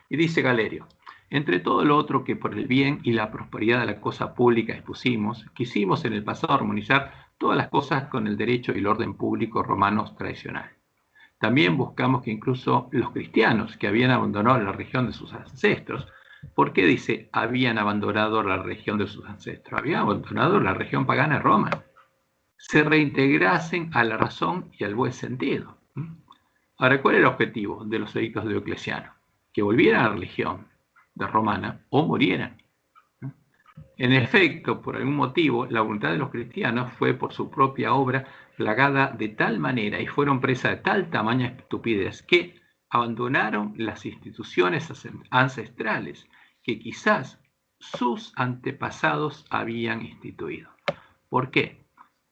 Y dice Galerio: entre todo lo otro que por el bien y la prosperidad de la cosa pública expusimos, quisimos en el pasado armonizar todas las cosas con el derecho y el orden público romanos tradicional. También buscamos que incluso los cristianos que habían abandonado la región de sus ancestros, ¿por qué dice habían abandonado la región de sus ancestros? Habían abandonado la región pagana de Roma. Se reintegrasen a la razón y al buen sentido. Ahora, ¿cuál era el objetivo de los edictos de Diocleciano? Que volvieran a la religión de romana o murieran. En efecto, por algún motivo, la voluntad de los cristianos fue por su propia obra plagada de tal manera y fueron presa de tal tamaña estupidez que abandonaron las instituciones ancestrales que quizás sus antepasados habían instituido. ¿Por qué?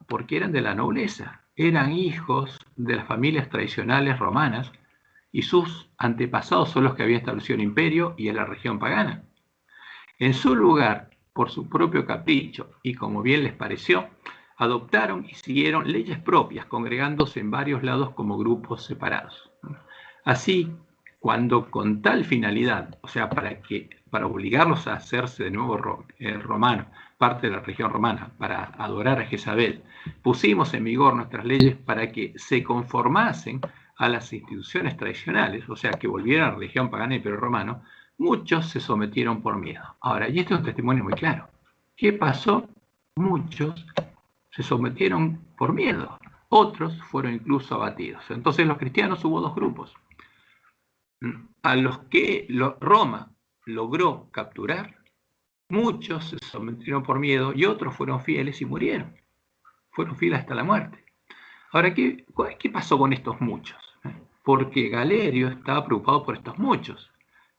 Porque eran de la nobleza, eran hijos de las familias tradicionales romanas y sus antepasados son los que habían establecido el imperio y en la región pagana. En su lugar, por su propio capricho y como bien les pareció, adoptaron y siguieron leyes propias, congregándose en varios lados como grupos separados. Así, cuando con tal finalidad, o sea, para obligarlos a hacerse de nuevo romanos, parte de la región romana, para adorar a Jezabel, pusimos en vigor nuestras leyes para que se conformasen a las instituciones tradicionales, o sea, que volvieran a la religión pagana y imperio romano, muchos se sometieron por miedo. Ahora, y este es un testimonio muy claro. ¿Qué pasó? Muchos se sometieron por miedo. Otros fueron incluso abatidos. Entonces, los cristianos hubo 2 grupos. A los que Roma logró capturar, muchos se sometieron por miedo y otros fueron fieles y murieron. Fueron fieles hasta la muerte. Ahora, ¿qué pasó con estos muchos? Porque Galerio estaba preocupado por estos muchos.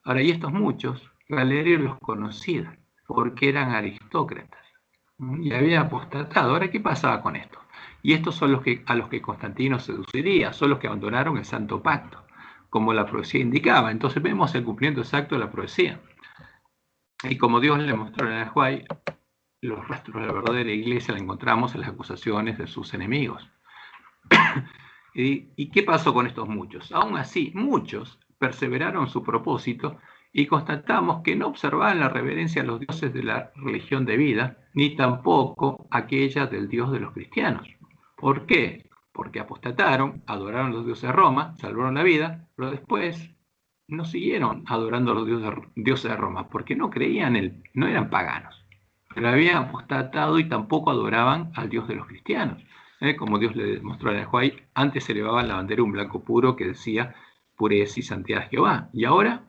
Ahora, y estos muchos, Galerio los conocía, porque eran aristócratas y habían apostatado. Ahora, ¿qué pasaba con esto? Y estos son a los que Constantino seduciría, son los que abandonaron el Santo Pacto, como la profecía indicaba. Entonces vemos el cumplimiento exacto de la profecía. Y como Dios le mostró en el Ajuay, los rastros de la verdadera iglesia la encontramos en las acusaciones de sus enemigos. ¿Y qué pasó con estos muchos? Aún así, muchos perseveraron en su propósito y constatamos que no observaban la reverencia a los dioses de la religión de vida, ni tampoco aquella del Dios de los cristianos. ¿Por qué? Porque apostataron, adoraron a los dioses de Roma, salvaron la vida, pero después no siguieron adorando a los dioses de Roma, porque no creían, no eran paganos, pero habían apostatado y tampoco adoraban al Dios de los cristianos. Como Dios le mostró a Nehuay, antes se elevaban la bandera un blanco puro que decía pureza y santidad de Jehová, y ahora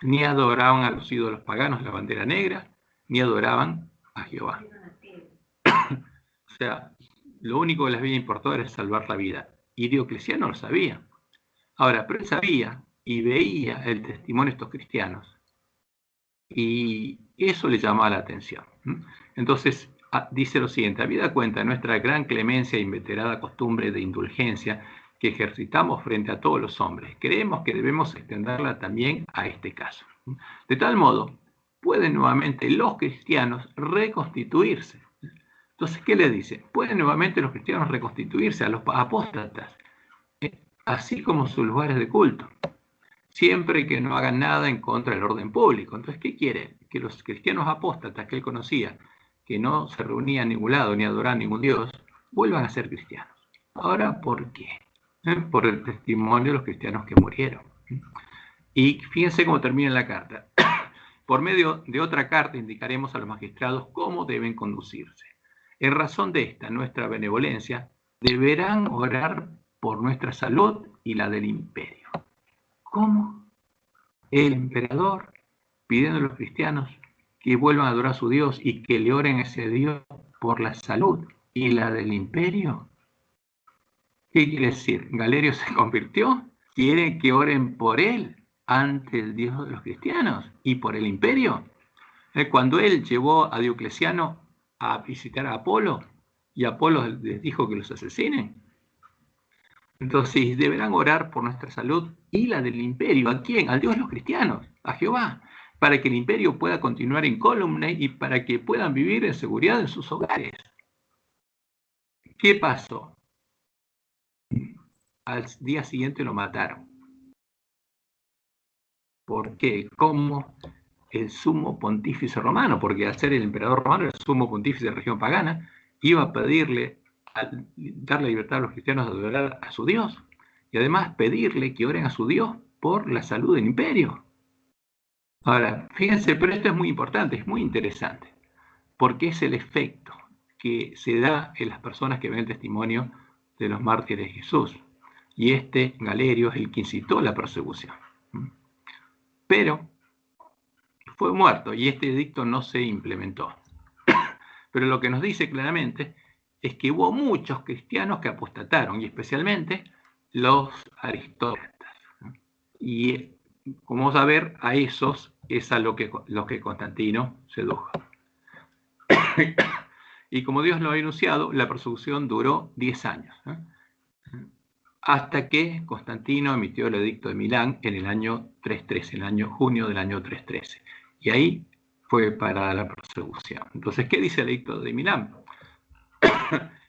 ni adoraban a los ídolos paganos la bandera negra, ni adoraban a Jehová. O sea, lo único que les había importado era salvar la vida, y Diocleciano lo sabía. Ahora, pero él sabía y veía el testimonio de estos cristianos, y eso le llamaba la atención. Entonces, dice lo siguiente: habida cuenta de nuestra gran clemencia e inveterada costumbre de indulgencia que ejercitamos frente a todos los hombres, creemos que debemos extenderla también a este caso. De tal modo, pueden nuevamente los cristianos reconstituirse. Entonces, ¿qué le dice? Pueden nuevamente los cristianos reconstituirse a los apóstatas, así como sus lugares de culto, siempre que no hagan nada en contra del orden público. Entonces, ¿qué quiere? Que los cristianos apóstatas que él conocía, que no se reunían en ningún lado ni adoraban a ningún dios, vuelvan a ser cristianos. Ahora, ¿por qué? Por el testimonio de los cristianos que murieron. Y fíjense cómo termina la carta. Por medio de otra carta indicaremos a los magistrados cómo deben conducirse. En razón de esta, nuestra benevolencia, deberán orar por nuestra salud y la del imperio. ¿Cómo? El emperador pidiendo a los cristianos que vuelvan a adorar a su Dios y que le oren a ese Dios por la salud y la del imperio. ¿Qué quiere decir? ¿Galerio se convirtió? ¿Quiere que oren por él ante el Dios de los cristianos y por el imperio? Cuando él llevó a Diocleciano a visitar a Apolo y Apolo les dijo que los asesinen. Entonces deberán orar por nuestra salud y la del imperio. ¿A quién? Al Dios de los cristianos, a Jehová, para que el imperio pueda continuar incólume y para que puedan vivir en seguridad en sus hogares. ¿Qué pasó? Al día siguiente lo mataron. ¿Por qué? Como el sumo pontífice romano, porque al ser el emperador romano, el sumo pontífice de la región pagana, iba a pedirle, darle libertad a los cristianos de adorar a su Dios, y además pedirle que oren a su Dios por la salud del imperio. Ahora, fíjense, pero esto es muy importante, es muy interesante, porque es el efecto que se da en las personas que ven el testimonio de los mártires de Jesús. Y Galerio es el que incitó la persecución. Pero fue muerto y este edicto no se implementó. Pero lo que nos dice claramente es que hubo muchos cristianos que apostataron, y especialmente los aristócratas. Y como vamos a ver, a esos es a los que Constantino sedujo. Y como Dios lo ha anunciado, la persecución duró 10 años. Hasta que Constantino emitió el edicto de Milán en el año 313, en el junio del año 313. Y ahí fue para la persecución. Entonces, ¿qué dice el edicto de Milán?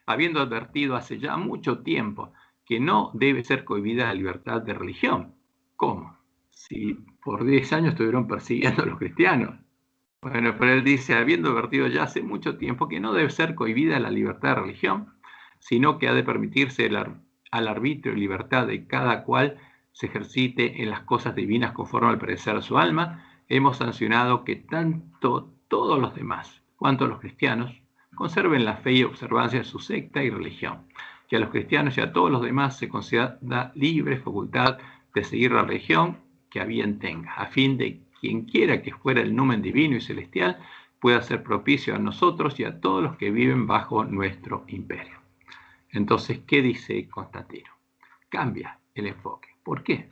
Habiendo advertido hace ya mucho tiempo que no debe ser cohibida la libertad de religión. ¿Cómo? Si por 10 años estuvieron persiguiendo a los cristianos. Bueno, pero él dice, habiendo advertido ya hace mucho tiempo que no debe ser cohibida la libertad de religión, sino que ha de permitirse al arbitrio y libertad de cada cual se ejercite en las cosas divinas conforme al parecer de su alma, hemos sancionado que tanto todos los demás, cuanto los cristianos, conserven la fe y observancia de su secta y religión, que a los cristianos y a todos los demás se conceda libre facultad de seguir la religión que a bien tenga, a fin de quien quiera que fuera el numen divino y celestial pueda ser propicio a nosotros y a todos los que viven bajo nuestro imperio. Entonces, ¿qué dice Constantino? Cambia el enfoque. ¿Por qué?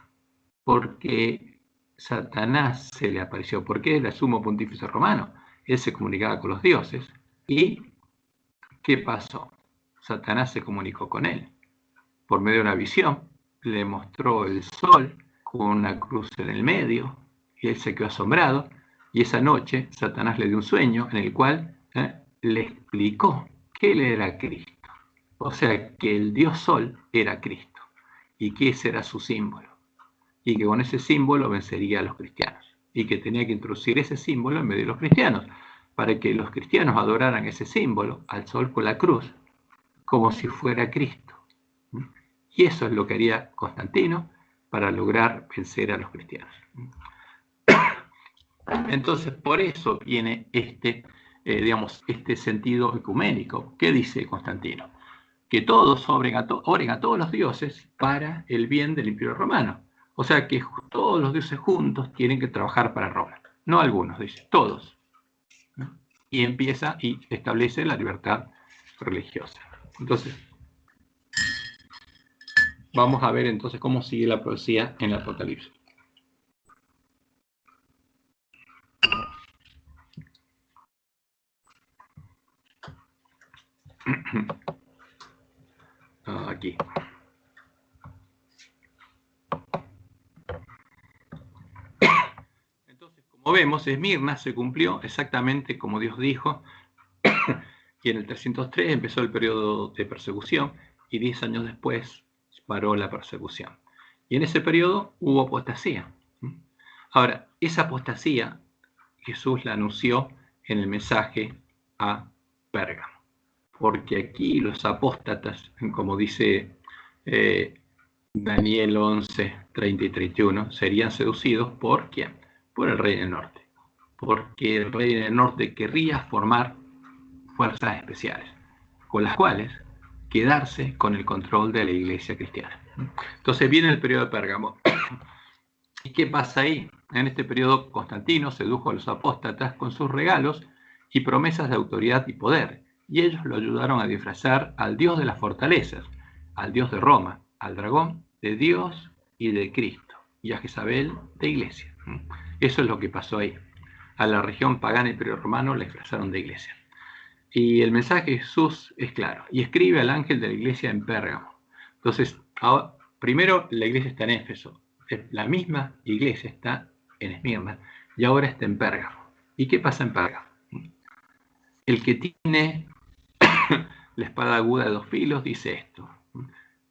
Porque Satanás se le apareció, porque era el sumo pontífice romano. Él se comunicaba con los dioses. ¿Y qué pasó? Satanás se comunicó con él. Por medio de una visión, le mostró el sol con una cruz en el medio, y él se quedó asombrado. Y esa noche, Satanás le dio un sueño en el cual le explicó que él era Cristo. O sea, que el Dios Sol era Cristo y que ese era su símbolo. y que con ese símbolo vencería a los cristianos, y que tenía que introducir ese símbolo en medio de los cristianos, para que los cristianos adoraran ese símbolo, al sol con la cruz, como si fuera Cristo. Y eso es lo que haría Constantino para lograr vencer a los cristianos. Entonces, por eso viene este sentido ecuménico. ¿Qué dice Constantino? Que todos oren a todos los dioses para el bien del Imperio Romano. O sea que todos los dioses juntos tienen que trabajar para Roma. No algunos, dice, todos. Y empieza y establece la libertad religiosa. Entonces, vamos a ver entonces cómo sigue la profecía en el Apocalipsis. Aquí. Entonces, como vemos, Esmirna se cumplió exactamente como Dios dijo, y en el 303 empezó el periodo de persecución, y 10 años después paró la persecución. Y en ese periodo hubo apostasía. Ahora, esa apostasía Jesús la anunció en el mensaje a Pérgamo, porque aquí los apóstatas, como dice Daniel 11, 30 y 31, serían seducidos por ¿quién? Por el rey del norte, porque el rey del norte querría formar fuerzas especiales, con las cuales quedarse con el control de la iglesia cristiana. Entonces viene el periodo de Pérgamo. ¿Y qué pasa ahí? En este periodo Constantino sedujo a los apóstatas con sus regalos y promesas de autoridad y poder, y ellos lo ayudaron a disfrazar al dios de las fortalezas, al dios de Roma, al dragón de Dios y de Cristo, y a Jezabel de iglesia. Eso es lo que pasó ahí. A la región pagana Imperio Romano la disfrazaron de iglesia. Y el mensaje de Jesús es claro, y escribe al ángel de la iglesia en Pérgamo. Entonces, primero la iglesia está en Éfeso, la misma iglesia está en Esmirna, y ahora está en Pérgamo. ¿Y qué pasa en Pérgamo? El que tiene la espada aguda de 2 filos dice esto: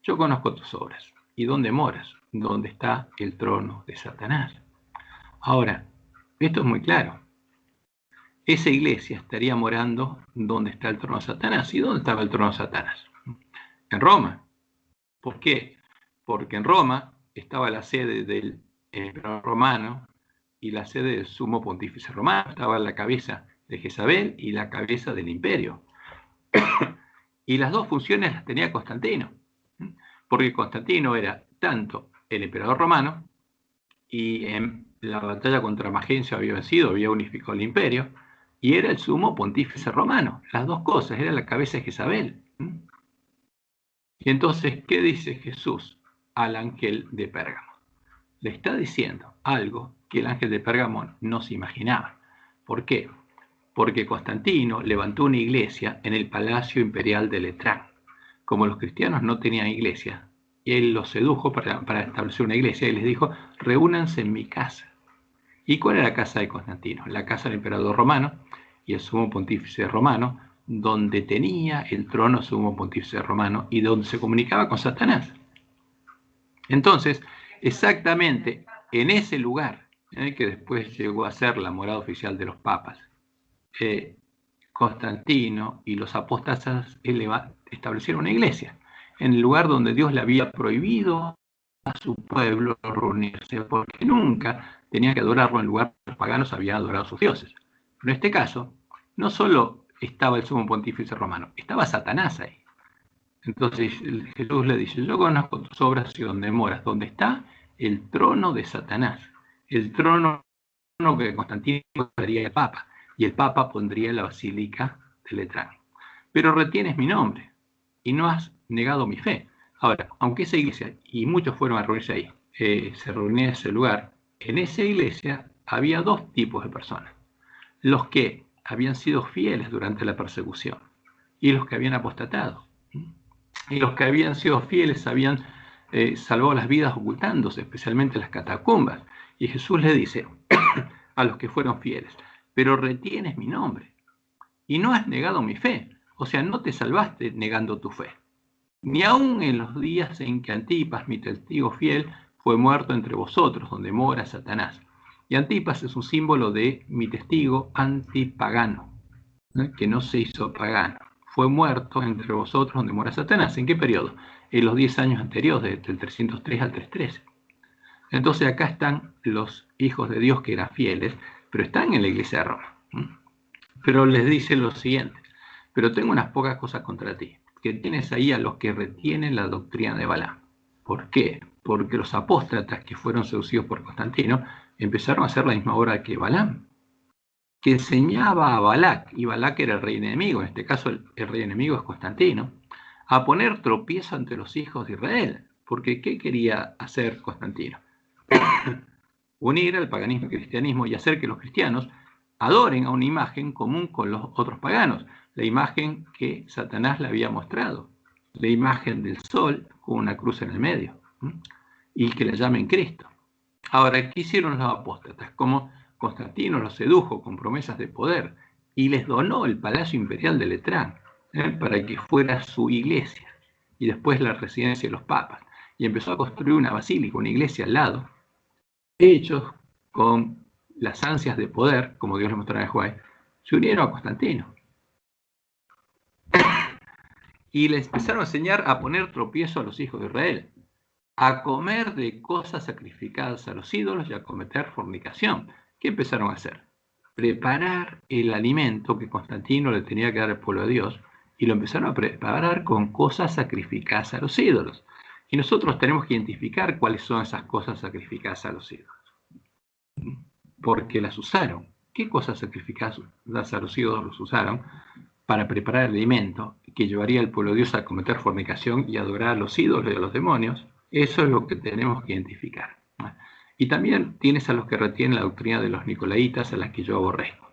yo conozco tus obras, y dónde moras, dónde está el trono de Satanás. Ahora, esto es muy claro. Esa iglesia estaría morando donde está el trono de Satanás. ¿Y dónde estaba el trono de Satanás? En Roma. ¿Por qué? Porque en Roma estaba la sede del emperador romano y la sede del sumo pontífice romano. Estaba la cabeza de Jezabel y la cabeza del imperio. Y las dos funciones las tenía Constantino. Porque Constantino era tanto el emperador romano, y en la batalla contra Magencio había vencido, había unificado el imperio, y era el sumo pontífice romano. Las dos cosas, era la cabeza de Jezabel. Y entonces, ¿qué dice Jesús al ángel de Pérgamo? Le está diciendo algo que el ángel de Pérgamo no se imaginaba. ¿Por qué? Porque Constantino levantó una iglesia en el palacio imperial de Letrán. Como los cristianos no tenían iglesia, él los sedujo para establecer una iglesia y les dijo: reúnanse en mi casa. ¿Y cuál era la casa de Constantino? La casa del emperador romano y el sumo pontífice romano, donde tenía el trono sumo pontífice romano y donde se comunicaba con Satanás. Entonces, exactamente en ese lugar, que después llegó a ser la morada oficial de los papas, Constantino y los apóstatas establecieron una iglesia, en el lugar donde Dios le había prohibido a su pueblo reunirse, porque nunca tenía que adorarlo en lugar que los paganos habían adorado a sus dioses. Pero en este caso, no solo estaba el sumo pontífice romano, estaba Satanás ahí. Entonces Jesús le dice: yo conozco tus obras y donde moras, donde está el trono de Satanás, el trono que Constantino daría al Papa, y el Papa pondría la basílica de Letrán. Pero retienes mi nombre y no has negado mi fe. Ahora, aunque esa iglesia, y muchos fueron a reunirse ahí, se reunían en ese lugar, en esa iglesia había 2 tipos de personas: los que habían sido fieles durante la persecución y los que habían apostatado. Y los que habían sido fieles habían salvado las vidas ocultándose, especialmente en las catacumbas. Y Jesús le dice a los que fueron fieles: pero retienes mi nombre y no has negado mi fe. O sea, no te salvaste negando tu fe. Ni aun en los días en que Antipas, mi testigo fiel, fue muerto entre vosotros, donde mora Satanás. Y Antipas es un símbolo de mi testigo antipagano, que no se hizo pagano. Fue muerto entre vosotros, donde mora Satanás. ¿En qué periodo? En los 10 años anteriores, del 303 al 313. Entonces acá están los hijos de Dios que eran fieles, pero están en la iglesia de Roma. Pero les dice lo siguiente: pero tengo unas pocas cosas contra ti, que tienes ahí a los que retienen la doctrina de Balaam. ¿Por qué? Porque los apóstatas que fueron seducidos por Constantino empezaron a hacer la misma obra que Balaam, que enseñaba a Balac, y Balac era el rey enemigo, en este caso el rey enemigo es Constantino, a poner tropiezo ante los hijos de Israel. Porque ¿qué quería hacer Constantino? Unir el paganismo y el cristianismo y hacer que los cristianos adoren a una imagen común con los otros paganos, la imagen que Satanás le había mostrado, la imagen del sol con una cruz en el medio, y que la llamen Cristo. Ahora, ¿qué hicieron los apóstatas? Como Constantino los sedujo con promesas de poder y les donó el palacio imperial de Letrán, para que fuera su iglesia y después la residencia de los papas, y empezó a construir una basílica, una iglesia al lado. Ellos, con las ansias de poder, como Dios les mostró en Juárez, se unieron a Constantino y les empezaron a enseñar a poner tropiezo a los hijos de Israel, a comer de cosas sacrificadas a los ídolos y a cometer fornicación. ¿Qué empezaron a hacer? Preparar el alimento que Constantino le tenía que dar al pueblo de Dios, y lo empezaron a preparar con cosas sacrificadas a los ídolos. Y nosotros tenemos que identificar cuáles son esas cosas sacrificadas a los ídolos, porque las usaron. ¿Qué cosas sacrificadas a los ídolos los usaron? Para preparar el alimento que llevaría al pueblo de Dios a cometer fornicación y adorar a los ídolos y a los demonios. Eso es lo que tenemos que identificar. Y también tienes a los que retienen la doctrina de los nicolaitas, a las que yo aborrezco.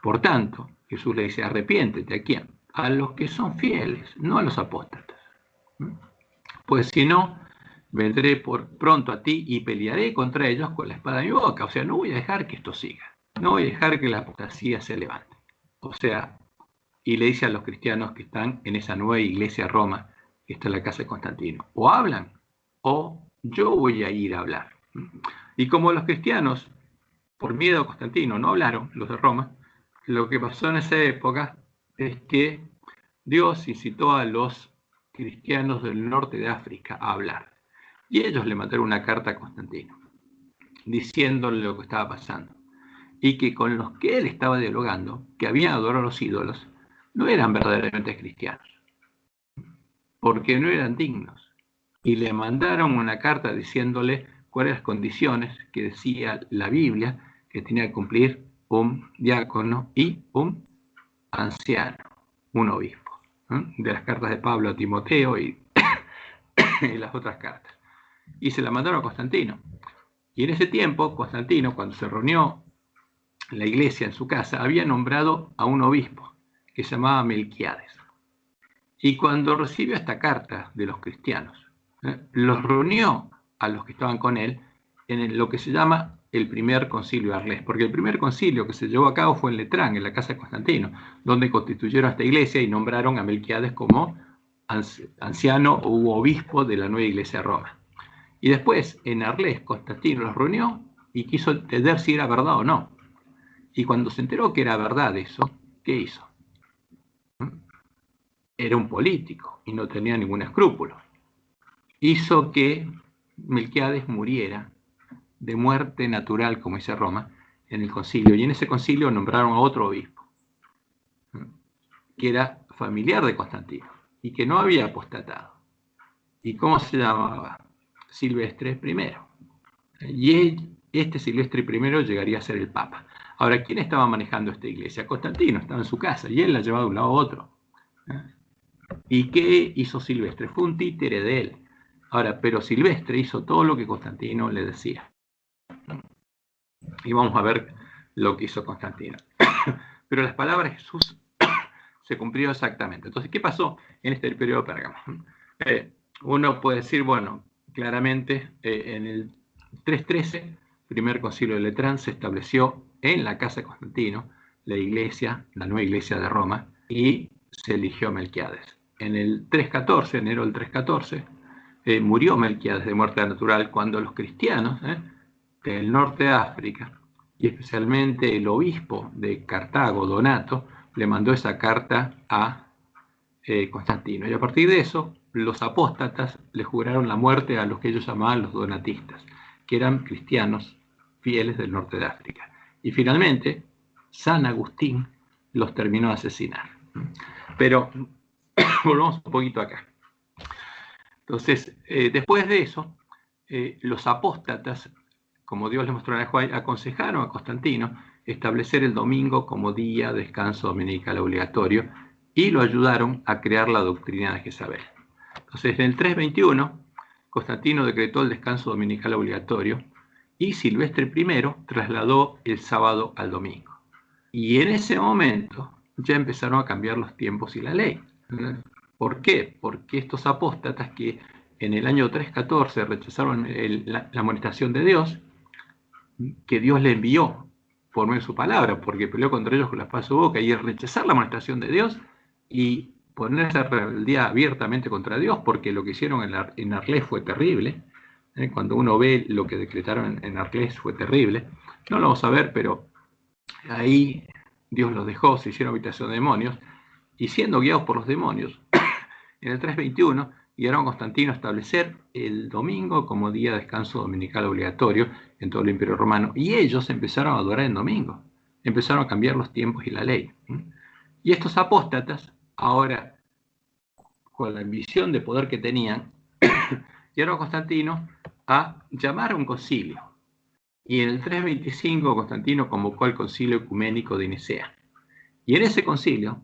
Por tanto, Jesús le dice: arrepiéntete. ¿A quién? A los que son fieles, no a los apóstatas. Pues si no, vendré por pronto a ti y pelearé contra ellos con la espada de mi boca. O sea, no voy a dejar que esto siga. No voy a dejar que la apostasía se levante. O sea, y le dice a los cristianos que están en esa nueva iglesia Roma, que está en la casa de Constantino: o hablan, o yo voy a ir a hablar. Y como los cristianos, por miedo a Constantino, no hablaron, los de Roma, lo que pasó en esa época es que Dios incitó a los cristianos del norte de África a hablar. Y ellos le mandaron una carta a Constantino, diciéndole lo que estaba pasando. Y que con los que él estaba dialogando, que habían adorado a los ídolos, no eran verdaderamente cristianos, porque no eran dignos. Y le mandaron una carta diciéndole cuáles las condiciones que decía la Biblia que tenía que cumplir un diácono y un anciano, un obispo, de las cartas de Pablo a Timoteo y las otras cartas. Y se la mandaron a Constantino. Y en ese tiempo, Constantino, cuando se reunió la iglesia en su casa, había nombrado a un obispo que se llamaba Melquiades. Y cuando recibió esta carta de los cristianos, los reunió a los que estaban con él en lo que se llama el primer concilio de Arles, porque el primer concilio que se llevó a cabo fue en Letrán, en la casa de Constantino, donde constituyeron esta iglesia y nombraron a Melquiades como anciano u obispo de la nueva iglesia de Roma. Y después, en Arles, Constantino los reunió y quiso entender si era verdad o no. Y cuando se enteró que era verdad eso, ¿qué hizo? Era un político y no tenía ningún escrúpulo. Hizo que Melquiades muriera de muerte natural, como dice Roma, en el concilio. Y en ese concilio nombraron a otro obispo, que era familiar de Constantino y que no había apostatado. ¿Y cómo se llamaba? Silvestre I. Y este Silvestre I llegaría a ser el Papa. Ahora, ¿quién estaba manejando esta iglesia? Constantino estaba en su casa y él la llevaba de un lado a otro. ¿Y qué hizo Silvestre? Fue un títere de él. Ahora, pero Silvestre hizo todo lo que Constantino le decía. Y vamos a ver lo que hizo Constantino. Pero las palabras de Jesús se cumplieron exactamente. Entonces, ¿qué pasó en este periodo de Pérgamo? Uno puede decir, bueno, claramente en el 313, primer concilio de Letrán, se estableció en la casa de Constantino la iglesia, la nueva iglesia de Roma, y se eligió a Melquiades. En el 314, enero del 314, murió Melquíades de muerte natural cuando los cristianos del norte de África, y especialmente el obispo de Cartago, Donato, le mandó esa carta a Constantino. Y a partir de eso, los apóstatas le juraron la muerte a los que ellos llamaban los donatistas, que eran cristianos fieles del norte de África. Y finalmente, San Agustín los terminó de asesinar. Pero volvamos un poquito acá. Entonces, después de eso, los apóstatas, como Dios les mostró en el Juan, aconsejaron a Constantino establecer el domingo como día de descanso dominical obligatorio y lo ayudaron a crear la doctrina de Jezabel. Entonces, en el 321, Constantino decretó el descanso dominical obligatorio y Silvestre I trasladó el sábado al domingo. Y en ese momento ya empezaron a cambiar los tiempos y la ley. ¿Por qué? Porque estos apóstatas que en el año 314 rechazaron la amonestación de Dios, que Dios le envió por medio de su palabra, porque peleó contra ellos con la espada de su boca, y el rechazar la amonestación de Dios y ponerse a rebeldía abiertamente contra Dios, porque lo que hicieron en Arles fue terrible. Cuando uno ve lo que decretaron en Arles fue terrible. No lo vamos a ver, pero ahí Dios los dejó, se hicieron habitación de demonios, y siendo guiados por los demonios, en el 321 guiaron a Constantino a establecer el domingo como día de descanso dominical obligatorio en todo el Imperio Romano, y ellos empezaron a adorar en domingo, empezaron a cambiar los tiempos y la ley. Y estos apóstatas, ahora, con la ambición de poder que tenían, guiaron a Constantino a llamar a un concilio. Y en el 325 Constantino convocó al concilio ecuménico de Nicea. Y en ese concilio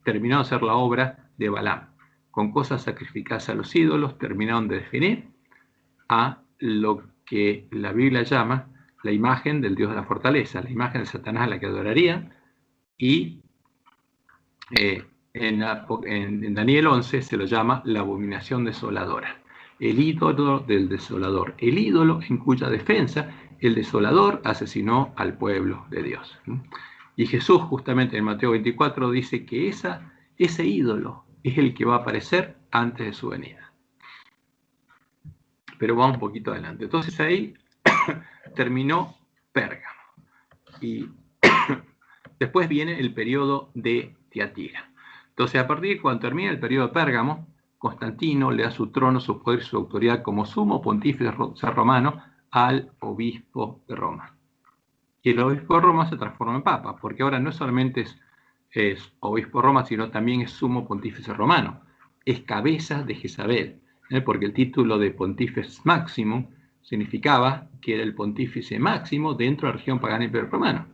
terminó de hacer la obra de Balaam. Con cosas sacrificadas a los ídolos, terminaron de definir a lo que la Biblia llama la imagen del Dios de la fortaleza, la imagen de Satanás a la que adorarían. Y en Daniel 11 se lo llama la abominación desoladora, el ídolo del desolador, el ídolo en cuya defensa el desolador asesinó al pueblo de Dios. Y Jesús, justamente en Mateo 24, dice que ese ídolo es el que va a aparecer antes de su venida. Pero vamos un poquito adelante. Entonces ahí terminó Pérgamo. Y después viene el periodo de Tiatira. Entonces, a partir de cuando termina el periodo de Pérgamo, Constantino le da su trono, su poder y su autoridad como sumo pontífice romano al obispo de Roma. Y el obispo de Roma se transforma en papa, porque ahora no solamente es obispo de Roma, sino también es sumo pontífice romano. Es cabeza de Jezabel, porque el título de Pontifex Maximum significaba que era el pontífice máximo dentro de la región pagana del Imperio Romano.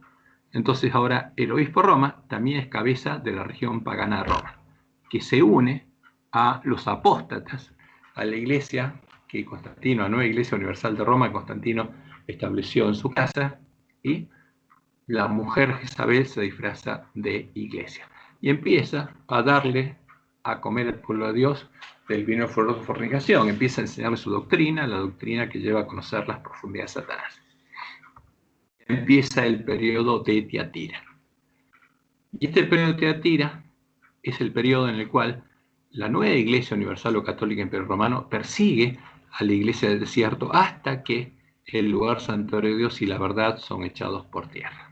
Entonces ahora el obispo de Roma también es cabeza de la región pagana de Roma, que se une a los apóstatas, a la iglesia que Constantino, la nueva iglesia universal de Roma, Constantino estableció en su casa, y la mujer Jezabel se disfraza de iglesia y empieza a darle a comer al pueblo de Dios del vino de fornicación, empieza a enseñarle su doctrina, la doctrina que lleva a conocer las profundidades de Satanás. Empieza el periodo de Tiatira. Y este periodo de Tiatira es el periodo en el cual la nueva iglesia universal o católica Imperio Romano persigue a la iglesia del desierto hasta que el lugar santuario de Dios y la verdad son echados por tierra.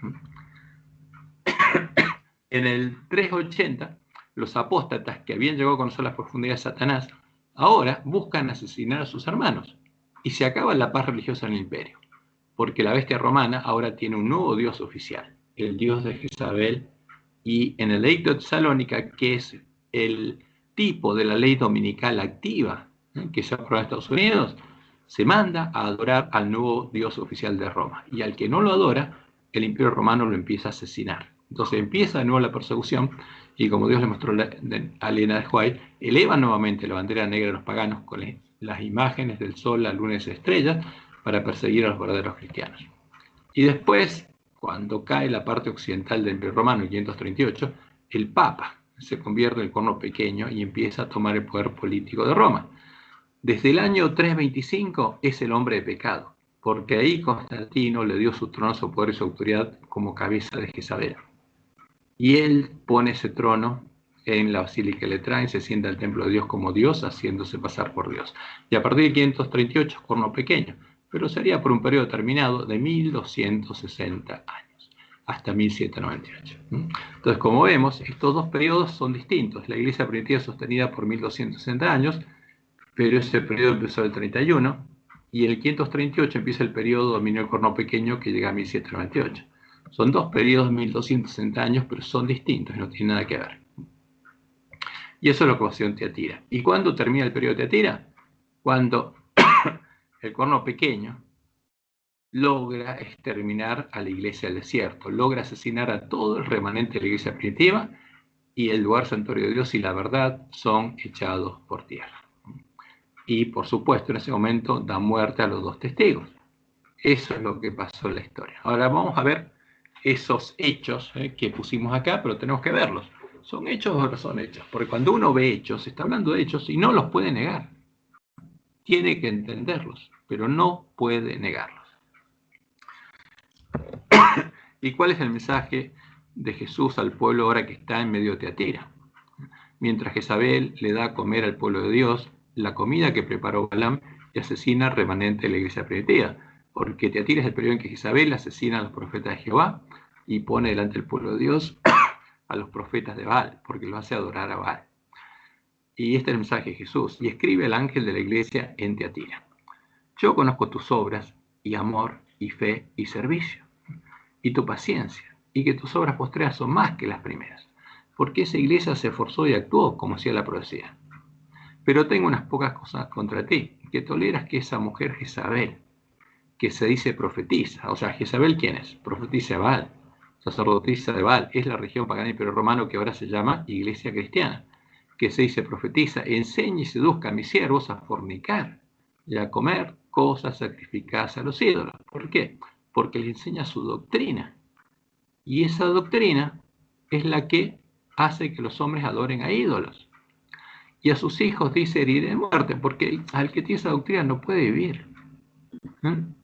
En el 380, los apóstatas que habían llegado a conocer las profundidades de Satanás, ahora buscan asesinar a sus hermanos y se acaba la paz religiosa en el imperio, porque la bestia romana ahora tiene un nuevo dios oficial, el dios de Jezabel, y en el edicto de Tesalónica, que es el tipo de la ley dominical activa que se aprueba en Estados Unidos, se manda a adorar al nuevo dios oficial de Roma, y al que no lo adora, el imperio romano lo empieza a asesinar. Entonces empieza de nuevo la persecución, y como Dios le mostró a Elena de White, eleva nuevamente la bandera negra de los paganos con las imágenes del sol, la luna y las estrellas para perseguir a los verdaderos cristianos. Y después, cuando cae la parte occidental del Imperio Romano en 538, el Papa se convierte en el corno pequeño y empieza a tomar el poder político de Roma. Desde el año 325 es el hombre de pecado, porque ahí Constantino le dio su trono, su poder y su autoridad como cabeza de Jezabel. Y él pone ese trono en la Basílica de Letrán, se sienta al templo de Dios como Dios, haciéndose pasar por Dios. Y a partir de 538, corno pequeño, pero sería por un periodo determinado de 1260 años, hasta 1798. Entonces, como vemos, estos dos periodos son distintos. La iglesia primitiva es sostenida por 1260 años, pero ese periodo empezó en el 31, y en el 538 empieza el periodo dominio del corno pequeño, que llega a 1798. Son dos periodos de 1260 años, pero son distintos, no tienen nada que ver. Y eso es lo que pasó en Tiatira. ¿Y cuándo termina el periodo de Tiatira? Cuando el corno pequeño logra exterminar a la iglesia del desierto, logra asesinar a todo el remanente de la iglesia primitiva, y el lugar santuario de Dios y la verdad son echados por tierra. Y por supuesto en ese momento da muerte a los dos testigos. Eso es lo que pasó en la historia. Ahora vamos a ver esos hechos que pusimos acá, pero tenemos que verlos. ¿Son hechos o no son hechos? Porque cuando uno ve hechos, está hablando de hechos y no los puede negar. Tiene que entenderlos, pero no puede negarlos. ¿Y cuál es el mensaje de Jesús al pueblo ahora que está en medio de Tiatira? Mientras Jezabel le da a comer al pueblo de Dios la comida que preparó Balaam, y asesina al remanente de la iglesia primitiva. Porque Tiatira es el periodo en que Jezabel asesina a los profetas de Jehová y pone delante del pueblo de Dios a los profetas de Baal, porque lo hace adorar a Baal. Y este es el mensaje de Jesús. Y escribe al ángel de la iglesia en Tiatira: yo conozco tus obras, y amor, y fe, y servicio, y tu paciencia, y que tus obras postreras son más que las primeras, porque esa iglesia se esforzó y actuó como hacía la profecía. Pero tengo unas pocas cosas contra ti, que toleras que esa mujer Jezabel, que se dice profetiza, o sea, Jezabel, ¿quién es? Profetiza de Baal, sacerdotisa de Baal, es la región pagana y imperio romano que ahora se llama Iglesia Cristiana, que se dice profetiza, enseña y seduzca a mis siervos a fornicar y a comer cosas sacrificadas a los ídolos. ¿Por qué? Porque les enseña su doctrina, y esa doctrina es la que hace que los hombres adoren a ídolos. Y a sus hijos dice heriré de muerte, porque al que tiene esa doctrina no puede vivir.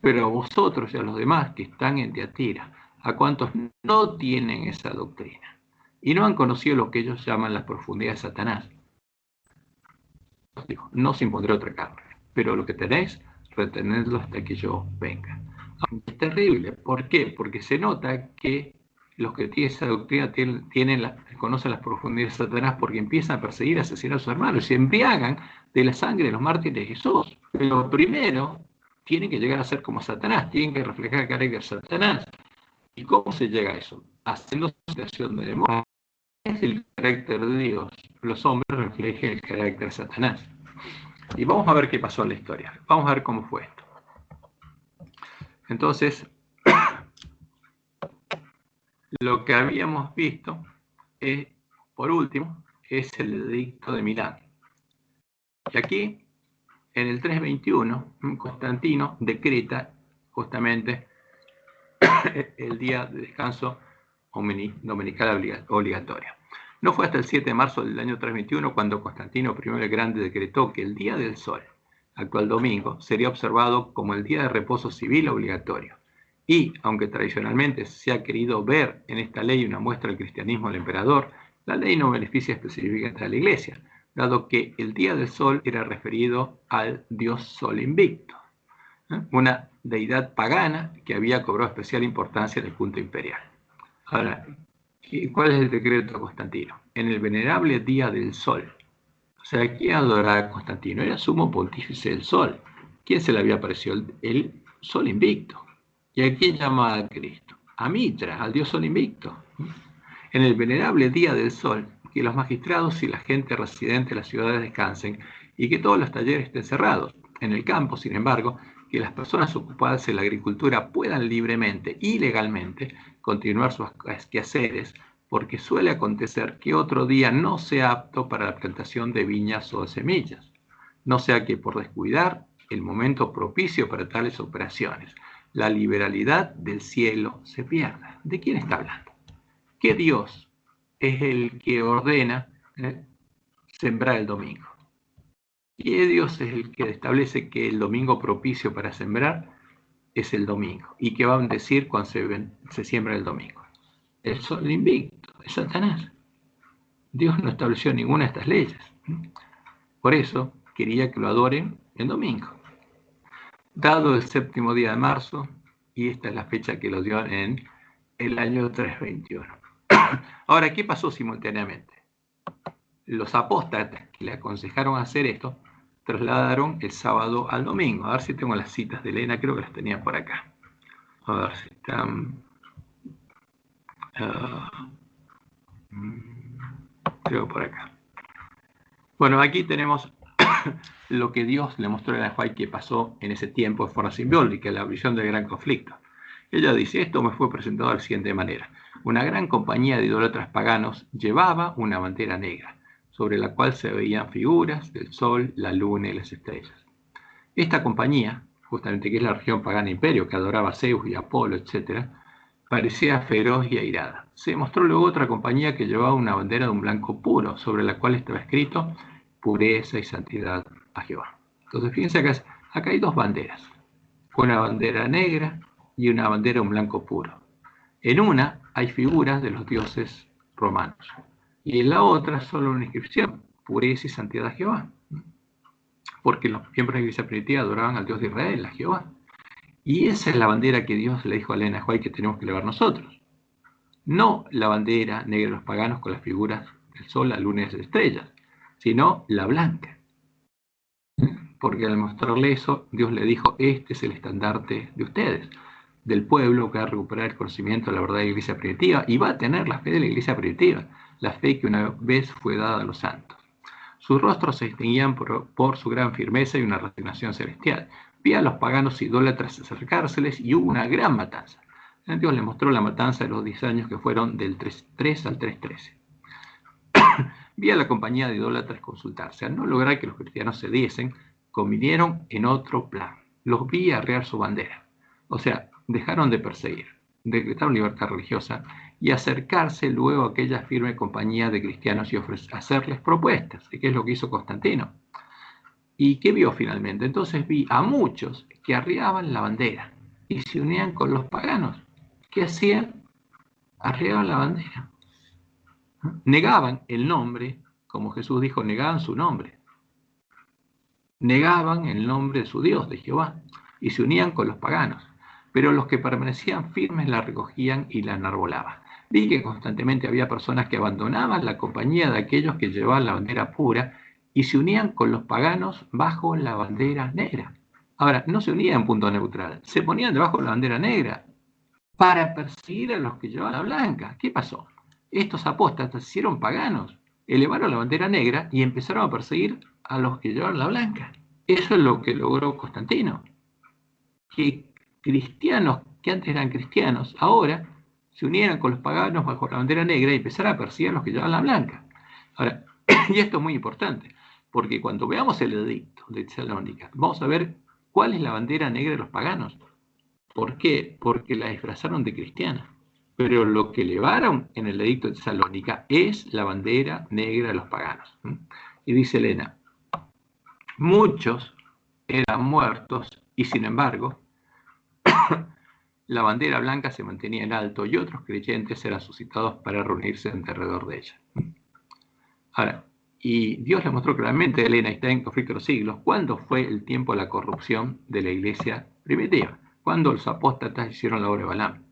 Pero a vosotros y a los demás que están en Tiatira, a cuantos no tienen esa doctrina y no han conocido lo que ellos llaman las profundidades de Satanás, no os impondré otra carga, pero lo que tenéis, retenedlo hasta que yo venga. Es terrible. ¿Por qué? Porque se nota que los que tienen esa doctrina conocen las profundidades de Satanás, porque empiezan a perseguir y asesinar a sus hermanos y se embriagan de la sangre de los mártires de Jesús. Pero primero tienen que llegar a ser como Satanás, tienen que reflejar el carácter de Satanás. ¿Y cómo se llega a eso? Haciendo situación de demonio. Es el carácter de Dios. Los hombres reflejan el carácter de Satanás. Y vamos a ver qué pasó en la historia. Vamos a ver cómo fue esto. Entonces, lo que habíamos visto, por último, es el edicto de Milán. Y aquí, en el 321, Constantino decreta justamente el día de descanso dominical obligatorio. No fue hasta el 7 de marzo del año 321 cuando Constantino I el Grande decretó que el Día del Sol, actual domingo, sería observado como el día de reposo civil obligatorio. Y, aunque tradicionalmente se ha querido ver en esta ley una muestra del cristianismo del emperador, la ley no beneficia específicamente a la Iglesia, dado que el Día del Sol era referido al dios Sol Invicto, una deidad pagana que había cobrado especial importancia en el culto imperial. Ahora, ¿cuál es el decreto de Constantino? En el venerable Día del Sol. O sea, ¿quién adoraba a Constantino? Era sumo pontífice del Sol. ¿Quién se le había aparecido? El Sol Invicto. ¿Y a quién llamaba a Cristo? A Mitra, al dios Sol Invicto. En el venerable Día del Sol, que los magistrados y la gente residente de las ciudades descansen y que todos los talleres estén cerrados. En el campo, sin embargo, que las personas ocupadas en la agricultura puedan libremente y legalmente continuar sus quehaceres, porque suele acontecer que otro día no sea apto para la plantación de viñas o de semillas, no sea que por descuidar el momento propicio para tales operaciones, la liberalidad del cielo se pierda. ¿De quién está hablando? ¿Qué Dios es el que ordena sembrar el domingo? ¿Qué Dios es el que establece que el domingo propicio para sembrar es el domingo? ¿Y qué van a decir cuando se siembra el domingo? El Sol Invicto, es Satanás. Dios no estableció ninguna de estas leyes. Por eso quería que lo adoren el domingo. Dado el 7º día de marzo, y esta es la fecha que lo dio en el año 321. Ahora, ¿qué pasó simultáneamente? Los apóstatas que le aconsejaron hacer esto, trasladaron el sábado al domingo. A ver si tengo las citas de Elena, creo que las tenía por acá. A ver si están... creo por acá. Bueno, aquí tenemos lo que Dios le mostró a Elena White que pasó en ese tiempo de forma simbólica, la visión del gran conflicto. Ella dice, esto me fue presentado de la siguiente manera. Una gran compañía de idólatras paganos llevaba una bandera negra, sobre la cual se veían figuras del sol, la luna y las estrellas. Esta compañía, justamente que es la región pagana imperio, que adoraba a Zeus y Apolo, etc., parecía feroz y airada. Se mostró luego otra compañía que llevaba una bandera de un blanco puro, sobre la cual estaba escrito pureza y santidad a Jehová. Entonces, fíjense acá hay dos banderas. Una bandera negra y una bandera de un blanco puro. En una hay figuras de los dioses romanos. Y en la otra solo una inscripción, pureza y santidad a Jehová. Porque los miembros de la iglesia primitiva adoraban al Dios de Israel, a Jehová. Y esa es la bandera que Dios le dijo a Elena White que tenemos que elevar nosotros. No la bandera negra de los paganos con las figuras del sol, la luna y las estrellas, sino la blanca. Porque al mostrarle eso, Dios le dijo, este es el estandarte de ustedes, del pueblo que va a recuperar el conocimiento de la verdad de la iglesia primitiva y va a tener la fe de la iglesia primitiva, la fe que una vez fue dada a los santos. Sus rostros se distinguían por su gran firmeza y una resignación celestial. Vi a los paganos idólatras acercárseles y hubo una gran matanza. Dios le mostró la matanza de los 10 años que fueron del 3 al 313. Vi a la compañía de idólatras consultarse. Al no lograr que los cristianos cediesen, convinieron en otro plan. Los vi arrear su bandera. O sea, dejaron de perseguir, decretaron libertad religiosa y acercarse luego a aquella firme compañía de cristianos y hacerles propuestas, que es lo que hizo Constantino. ¿Y qué vio finalmente? Entonces vi a muchos que arriaban la bandera y se unían con los paganos. ¿Qué hacían? Arriaban la bandera. Negaban el nombre, como Jesús dijo, negaban su nombre. Negaban el nombre de su Dios, de Jehová, y se unían con los paganos. Pero los que permanecían firmes la recogían y la enarbolaban. Vi que constantemente había personas que abandonaban la compañía de aquellos que llevaban la bandera pura y se unían con los paganos bajo la bandera negra. Ahora, no se unían en punto neutral, se ponían debajo de la bandera negra para perseguir a los que llevaban la blanca. ¿Qué pasó? Estos apóstatas se hicieron paganos, elevaron la bandera negra y empezaron a perseguir a los que llevaban la blanca. Eso es lo que logró Constantino. Que cristianos que antes eran cristianos, ahora se unieran con los paganos bajo la bandera negra y empezaron a perseguir a los que llevaban la blanca. Ahora, y esto es muy importante, porque cuando veamos el edicto de Tesalónica, vamos a ver cuál es la bandera negra de los paganos. ¿Por qué? Porque la disfrazaron de cristiana. Pero lo que elevaron en el edicto de Tesalónica es la bandera negra de los paganos. Y dice Elena, muchos eran muertos y sin embargo la bandera blanca se mantenía en alto y otros creyentes eran suscitados para reunirse alrededor de ella. Ahora, y Dios le mostró claramente a Elena, y está en conflicto de los siglos, cuándo fue el tiempo de la corrupción de la iglesia primitiva, cuando los apóstatas hicieron la obra de Balaam.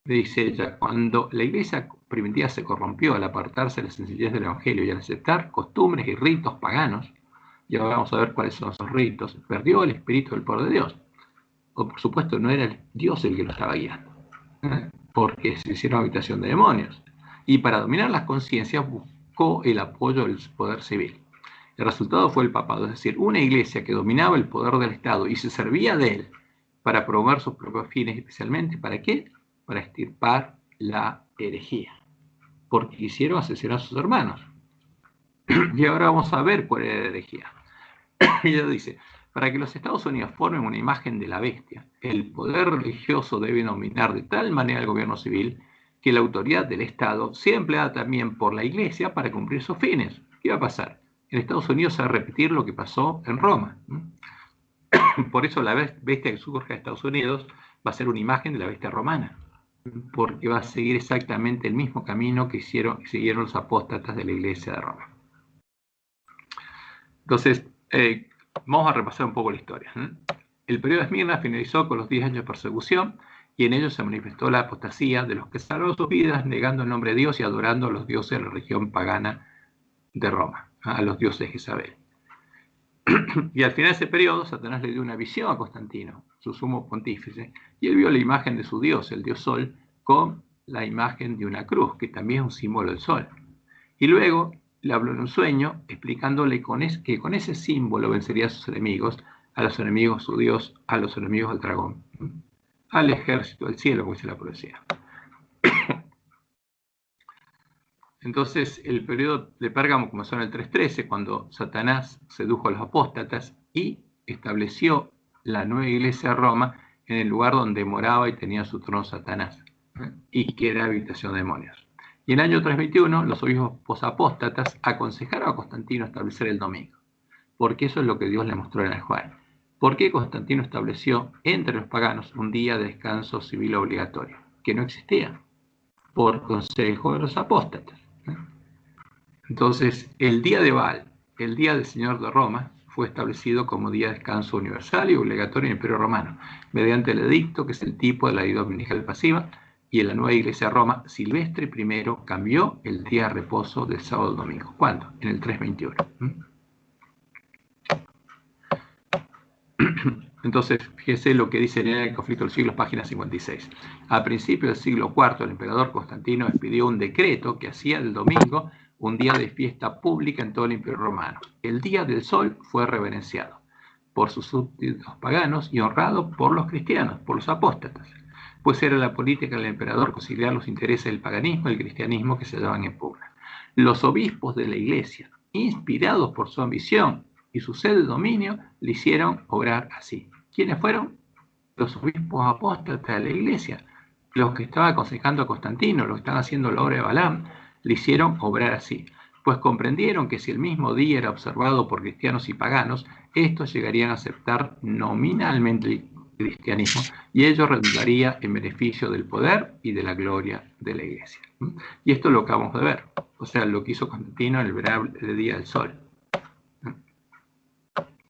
Le dice ella, cuando la iglesia primitiva se corrompió al apartarse de la sencillez del evangelio y al aceptar costumbres y ritos paganos, y ahora vamos a ver cuáles son esos ritos, perdió el espíritu del poder de Dios. O por supuesto no era Dios el que lo estaba guiando, porque se hicieron habitación de demonios. Y para dominar las conciencias buscó el apoyo del poder civil. El resultado fue el papado, es decir, una iglesia que dominaba el poder del Estado y se servía de él para promover sus propios fines, especialmente, ¿para qué? Para extirpar la herejía, porque quisieron asesinar a sus hermanos. Y ahora vamos a ver cuál era la herejía. Ella dice, para que los Estados Unidos formen una imagen de la bestia, el poder religioso debe dominar de tal manera el gobierno civil que la autoridad del Estado sea empleada también por la Iglesia para cumplir sus fines. ¿Qué va a pasar? En Estados Unidos se va a repetir lo que pasó en Roma. Por eso la bestia que surge de Estados Unidos va a ser una imagen de la bestia romana. porque va a seguir exactamente el mismo camino que siguieron los apóstatas de la Iglesia de Roma. Entonces, vamos a repasar un poco la historia. El periodo de Esmirna finalizó con los 10 años de persecución, y en ellos se manifestó la apostasía de los que salvaron sus vidas negando el nombre de Dios y adorando a los dioses de la región pagana de Roma, a los dioses de Jezabel. Y al final de ese periodo, Satanás le dio una visión a Constantino, su sumo pontífice, y él vio la imagen de su dios, el dios Sol, con la imagen de una cruz, que también es un símbolo del Sol. Y luego le habló en un sueño, explicándole que con ese símbolo vencería a sus enemigos, a los enemigos de su dios, a los enemigos del dragón, al ejército del cielo, como dice la profecía. Entonces, el periodo de Pérgamo comenzó en el 313, cuando Satanás sedujo a los apóstatas y estableció la nueva iglesia de Roma en el lugar donde moraba y tenía su trono Satanás, y que era habitación de demonios. Y en el año 321, los obispos apóstatas aconsejaron a Constantino establecer el domingo, porque eso es lo que Dios le mostró en el Juan. ¿Por qué Constantino estableció entre los paganos un día de descanso civil obligatorio? Que no existía, por consejo de los apóstatas. Entonces, el día de Baal, el día del Señor de Roma, fue establecido como día de descanso universal y obligatorio en el Imperio Romano, mediante el edicto, que es el tipo de la ley dominical pasiva, y en la nueva iglesia de Roma, Silvestre I cambió el día de reposo del sábado al domingo. ¿Cuándo? En el 321. Entonces, fíjese lo que dice en el conflicto de los siglos, página 56. A principios del siglo IV, el emperador Constantino expidió un decreto que hacía del domingo un día de fiesta pública en todo el Imperio Romano. El día del sol fue reverenciado por sus súbditos paganos y honrado por los cristianos, por los apóstatas, pues era la política del emperador conciliar los intereses del paganismo y el cristianismo que se hallaban en pugna. Los obispos de la iglesia, inspirados por su ambición y su sed de dominio, le hicieron obrar así. ¿Quiénes fueron? Los obispos apóstatas de la iglesia, los que estaban aconsejando a Constantino, los que estaban haciendo la obra de Balaam, le hicieron obrar así, pues comprendieron que si el mismo día era observado por cristianos y paganos, estos llegarían a aceptar nominalmente el cristianismo, y ello redundaría en beneficio del poder y de la gloria de la iglesia. Y esto es lo que acabamos de ver, o sea, lo que hizo Constantino en el venerable día del sol.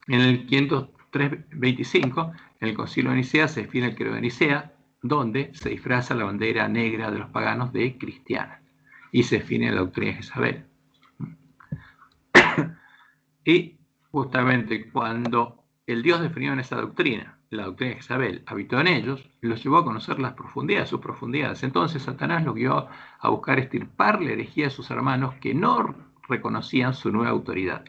En el 525, en el Concilio de Nicea, se define el credo de Nicea, donde se disfraza la bandera negra de los paganos de cristiana y se define la doctrina de Jezabel. Y justamente cuando el Dios definió en esa doctrina, la doctrina de Jezabel, habitó en ellos, los llevó a conocer las profundidades, sus profundidades. Entonces Satanás los guió a buscar extirpar la herejía de sus hermanos que no reconocían su nueva autoridad,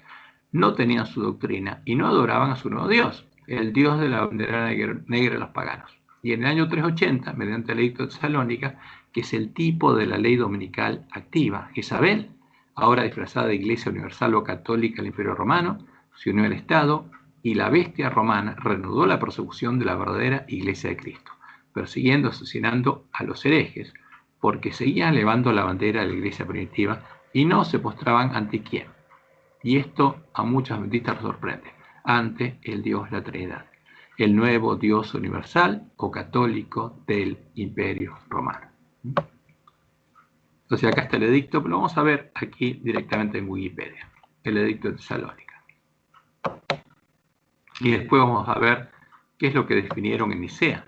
no tenían su doctrina y no adoraban a su nuevo Dios, el Dios de la bandera negra de los paganos. Y en el año 380, mediante el edicto de Tesalónica, que es el tipo de la ley dominical activa, Jezabel, ahora disfrazada de Iglesia Universal o Católica del Imperio Romano, se unió al Estado, y la bestia romana reanudó la persecución de la verdadera Iglesia de Cristo, persiguiendo, asesinando a los herejes, porque seguían elevando la bandera de la Iglesia primitiva y no se postraban ante quién. Y esto a muchos adventistas los sorprende, ante el Dios la Trinidad, el nuevo Dios universal o católico del Imperio Romano. Entonces acá está el edicto, pero lo vamos a ver aquí directamente en Wikipedia, el edicto de Tesalónica. Y después vamos a ver qué es lo que definieron en Nicea,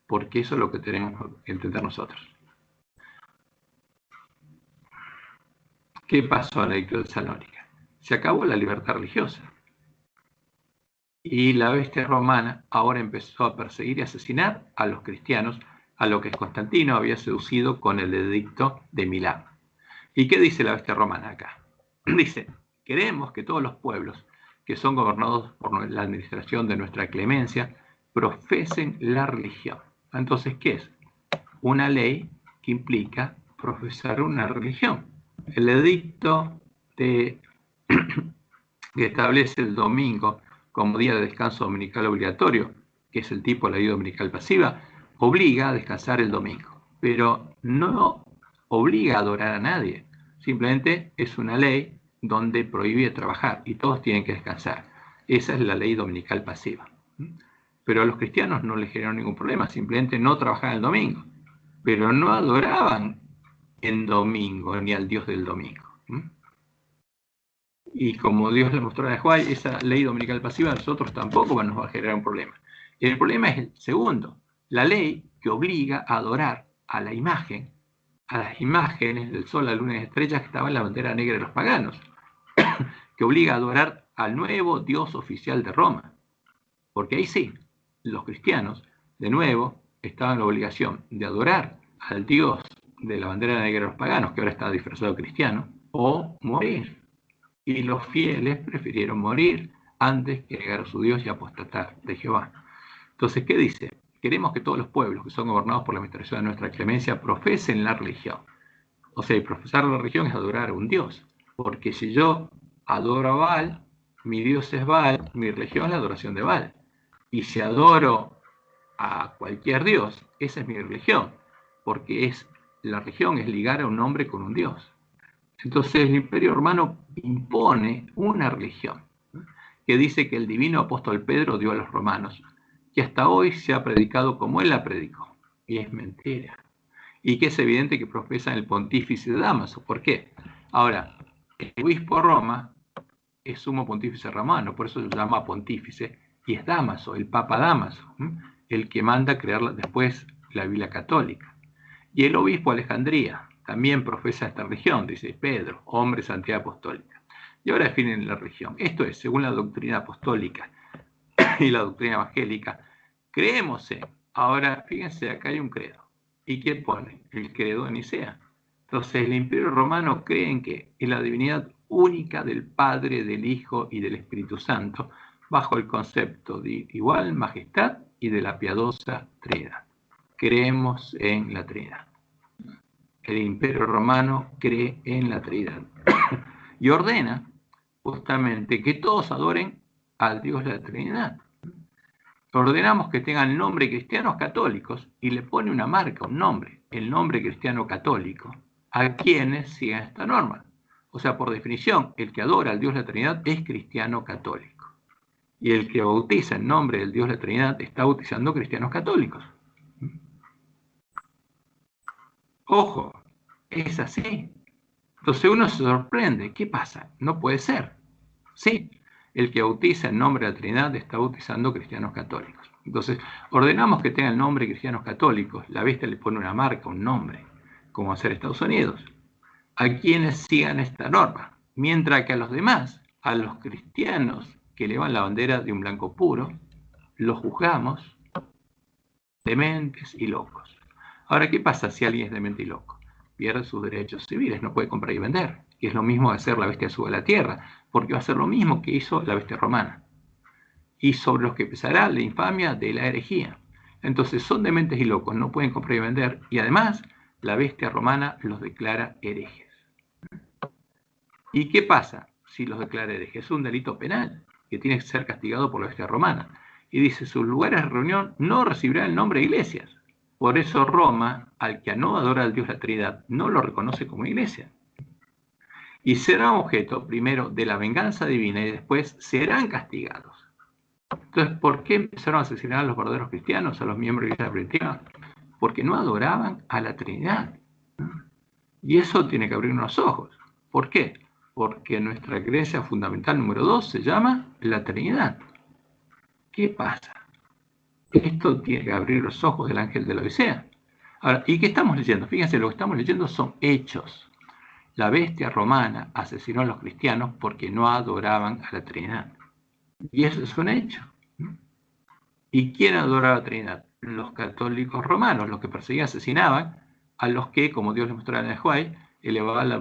porque eso es lo que tenemos que entender nosotros. ¿Qué pasó en el edicto de Tesalónica? Se acabó la libertad religiosa. Y la bestia romana ahora empezó a perseguir y asesinar a los cristianos, a lo que Constantino había seducido con el edicto de Milán. ¿Y qué dice la bestia romana acá? Dice, queremos que todos los pueblos que son gobernados por la administración de nuestra clemencia profesen la religión. Entonces, ¿qué es? Una ley que implica profesar una religión. El edicto que establece el domingo como día de descanso dominical obligatorio, que es el tipo de la ley dominical pasiva, obliga a descansar el domingo, pero no obliga a adorar a nadie. Simplemente es una ley donde prohíbe trabajar y todos tienen que descansar. Esa es la ley dominical pasiva. Pero a los cristianos no les generó ningún problema, simplemente no trabajaban el domingo. pero no adoraban en domingo, ni al Dios del domingo. Y como Dios le mostró a Nehuay, esa ley dominical pasiva a nosotros tampoco nos va a generar un problema. El problema es el segundo, la ley que obliga a adorar a la imagen, a las imágenes del sol, la luna y las estrellas que estaban en la bandera negra de los paganos, que obliga a adorar al nuevo Dios oficial de Roma. Porque ahí sí, los cristianos, de nuevo, estaban en la obligación de adorar al Dios de la bandera negra de los paganos, que ahora está disfrazado de cristiano, o morir. Y los fieles prefirieron morir antes que negar a su Dios y apostatar de Jehová. Entonces, ¿qué dice? Queremos que todos los pueblos que son gobernados por la administración de nuestra clemencia profesen la religión. O sea, y profesar la religión es adorar a un Dios. Porque si yo adoro a Baal, mi Dios es Baal, mi religión es la adoración de Baal. Y si adoro a cualquier Dios, esa es mi religión. Porque la religión es ligar a un hombre con un Dios. Entonces el Imperio Romano impone una religión que dice que el divino apóstol Pedro dio a los romanos, que hasta hoy se ha predicado como él la predicó. Y es mentira. Y que es evidente que profesan el pontífice de Dámaso. ¿Por qué? Ahora, el obispo de Roma es sumo pontífice romano, por eso se llama pontífice, y es Dámaso, el papa Dámaso, el que manda crear después la Biblia católica. Y el obispo de Alejandría también profesa esta religión, dice Pedro, hombre de santidad apostólica. Y ahora definen la religión. Esto es, según la doctrina apostólica y la doctrina evangélica, creemos en. Ahora, fíjense, acá hay un credo. ¿Y qué pone? El credo de Nicea. Entonces, el Imperio Romano cree en que en la divinidad única del Padre, del Hijo y del Espíritu Santo, bajo el concepto de igual majestad y de la piadosa Trinidad. Creemos en la Trinidad. El Imperio Romano cree en la Trinidad y ordena justamente que todos adoren al Dios de la Trinidad. Ordenamos que tengan nombre cristianos católicos y le pone una marca, un nombre, el nombre cristiano católico, a quienes sigan esta norma. O sea, por definición, el que adora al Dios de la Trinidad es cristiano católico. Y el que bautiza en nombre del Dios de la Trinidad está bautizando cristianos católicos. Ojo, es así. Entonces uno se sorprende. ¿Qué pasa? No puede ser. Sí, el que bautiza en nombre de la Trinidad está bautizando cristianos católicos. Entonces, ordenamos que tenga el nombre cristianos católicos. La bestia le pone una marca, un nombre, como hacer Estados Unidos, a quienes sigan esta norma. Mientras que a los demás, a los cristianos que elevan la bandera de un blanco puro, los juzgamos dementes y locos. Ahora, ¿qué pasa si alguien es demente y loco? Pierde sus derechos civiles, no puede comprar y vender. Y es lo mismo de hacer la bestia sube a la tierra, porque va a ser lo mismo que hizo la bestia romana. Y sobre los que pesará la infamia de la herejía. Entonces son dementes y locos, no pueden comprar y vender. Y además, la bestia romana los declara herejes. ¿Y qué pasa si los declara herejes? Es un delito penal que tiene que ser castigado por la bestia romana. Y dice, sus lugares de reunión no recibirán el nombre de iglesias. Por eso Roma, al que no adora al Dios de la Trinidad, no lo reconoce como iglesia. Y serán objeto, primero, de la venganza divina y después serán castigados. Entonces, ¿por qué empezaron a asesinar a los verdaderos cristianos, a los miembros de la iglesia primitiva? Porque no adoraban a la Trinidad. Y eso tiene que abrirnos los ojos. ¿Por qué? Porque nuestra creencia fundamental número 2 se llama la Trinidad. ¿Qué pasa? Esto tiene que abrir los ojos del ángel de la Odisea. Ahora, ¿y qué estamos leyendo? Fíjense, lo que estamos leyendo son hechos. La bestia romana asesinó a los cristianos porque no adoraban a la Trinidad. Y eso es un hecho. ¿Y quién adoraba a la Trinidad? Los católicos romanos, los que perseguían, asesinaban a los que, como Dios les mostró en el Juay, elevaban la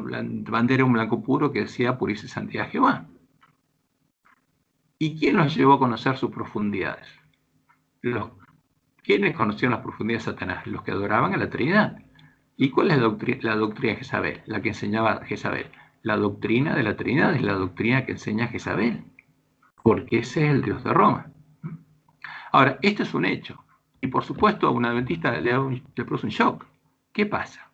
bandera un blanco puro que decía purice santidad Jehová. ¿Y quién los llevó a conocer sus profundidades? ¿Quiénes conocieron las profundidades de Satanás? Los que adoraban a la Trinidad. ¿Y cuál es la doctrina de Jezabel? La que enseñaba Jezabel. La doctrina de la Trinidad es la doctrina que enseña Jezabel, porque ese es el Dios de Roma. Ahora, esto es un hecho. Y por supuesto a un adventista le produce un shock. ¿Qué pasa?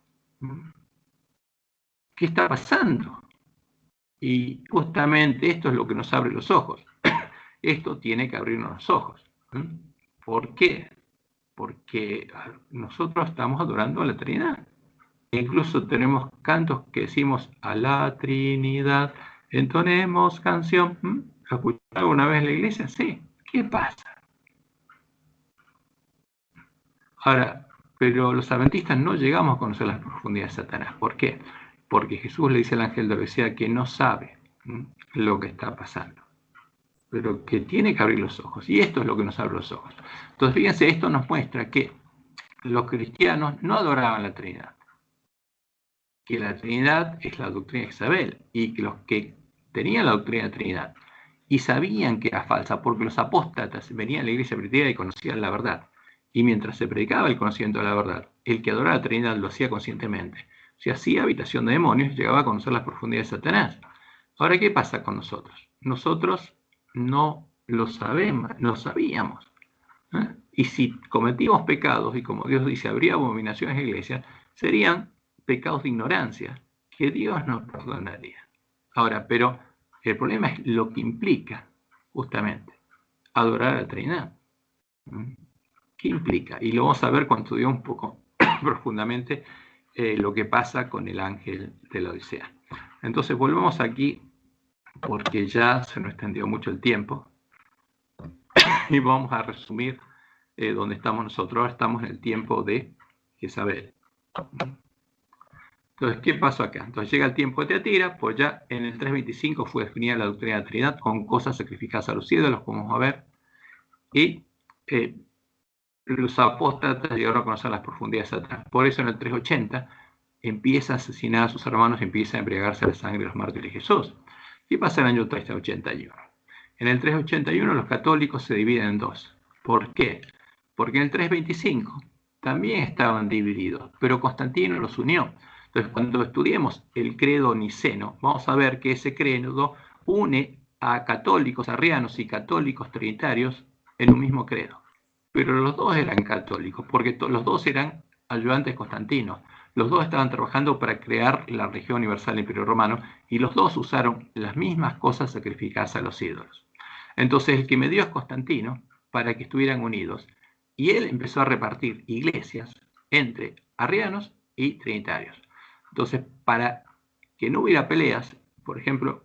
¿Qué está pasando? Y justamente esto es lo que nos abre los ojos. Esto tiene que abrirnos los ojos. ¿Por qué? porque nosotros estamos adorando a la Trinidad. Incluso tenemos cantos que decimos a la Trinidad, entonemos canción. ¿Lo escucharon alguna vez en la iglesia? Sí. ¿Qué pasa? Ahora, pero los adventistas no llegamos a conocer las profundidades de Satanás. ¿Por qué? Porque Jesús le dice al ángel de la odisea que no sabe lo que está pasando, pero que tiene que abrir los ojos. Y esto es lo que nos abre los ojos. Entonces, fíjense, esto nos muestra que los cristianos no adoraban la Trinidad, que la Trinidad es la doctrina de Isabel, y que los que tenían la doctrina de la Trinidad y sabían que era falsa, porque los apóstatas venían a la iglesia primitiva y conocían la verdad. Y mientras se predicaba el conocimiento de la verdad, el que adoraba la Trinidad lo hacía conscientemente. Se hacía habitación de demonios y llegaba a conocer las profundidades de Satanás. Ahora, ¿qué pasa con nosotros? Nosotros no lo sabemos, no sabíamos. Y si cometimos pecados, y como Dios dice, habría abominaciones en la iglesia, serían pecados de ignorancia, que Dios nos perdonaría. Ahora, pero el problema es lo que implica, justamente, adorar a la Trinidad. ¿Qué implica? Y lo vamos a ver cuando estudiamos un poco profundamente lo que pasa con el ángel de la Odisea. Entonces volvemos aquí, porque ya se nos extendió mucho el tiempo, y vamos a resumir donde estamos nosotros. Ahora estamos en el tiempo de Jezabel. Entonces, ¿qué pasó acá? Entonces llega el tiempo de Teatira, pues ya en el 325 fue definida la doctrina de la Trinidad con cosas sacrificadas a los ídolos, como vamos a ver, y los apóstatas llegaron a conocer las profundidades de Satanás. Por eso en el 380 empieza a asesinar a sus hermanos y empieza a embriagarse la sangre de los mártires de Jesús. ¿Qué pasa en el año 381? En el 381 los católicos se dividen en dos. ¿Por qué? Porque en el 325 también estaban divididos, pero Constantino los unió. Entonces, cuando estudiemos el credo niceno, vamos a ver que ese credo une a católicos arrianos y católicos trinitarios en un mismo credo. Pero los dos eran católicos, porque los dos eran ayudantes constantinos. Los dos estaban trabajando para crear la religión universal del Imperio Romano, y los dos usaron las mismas cosas sacrificadas a los ídolos. Entonces, el que me dio es Constantino para que estuvieran unidos, y él empezó a repartir iglesias entre arrianos y trinitarios. Entonces, para que no hubiera peleas, por ejemplo,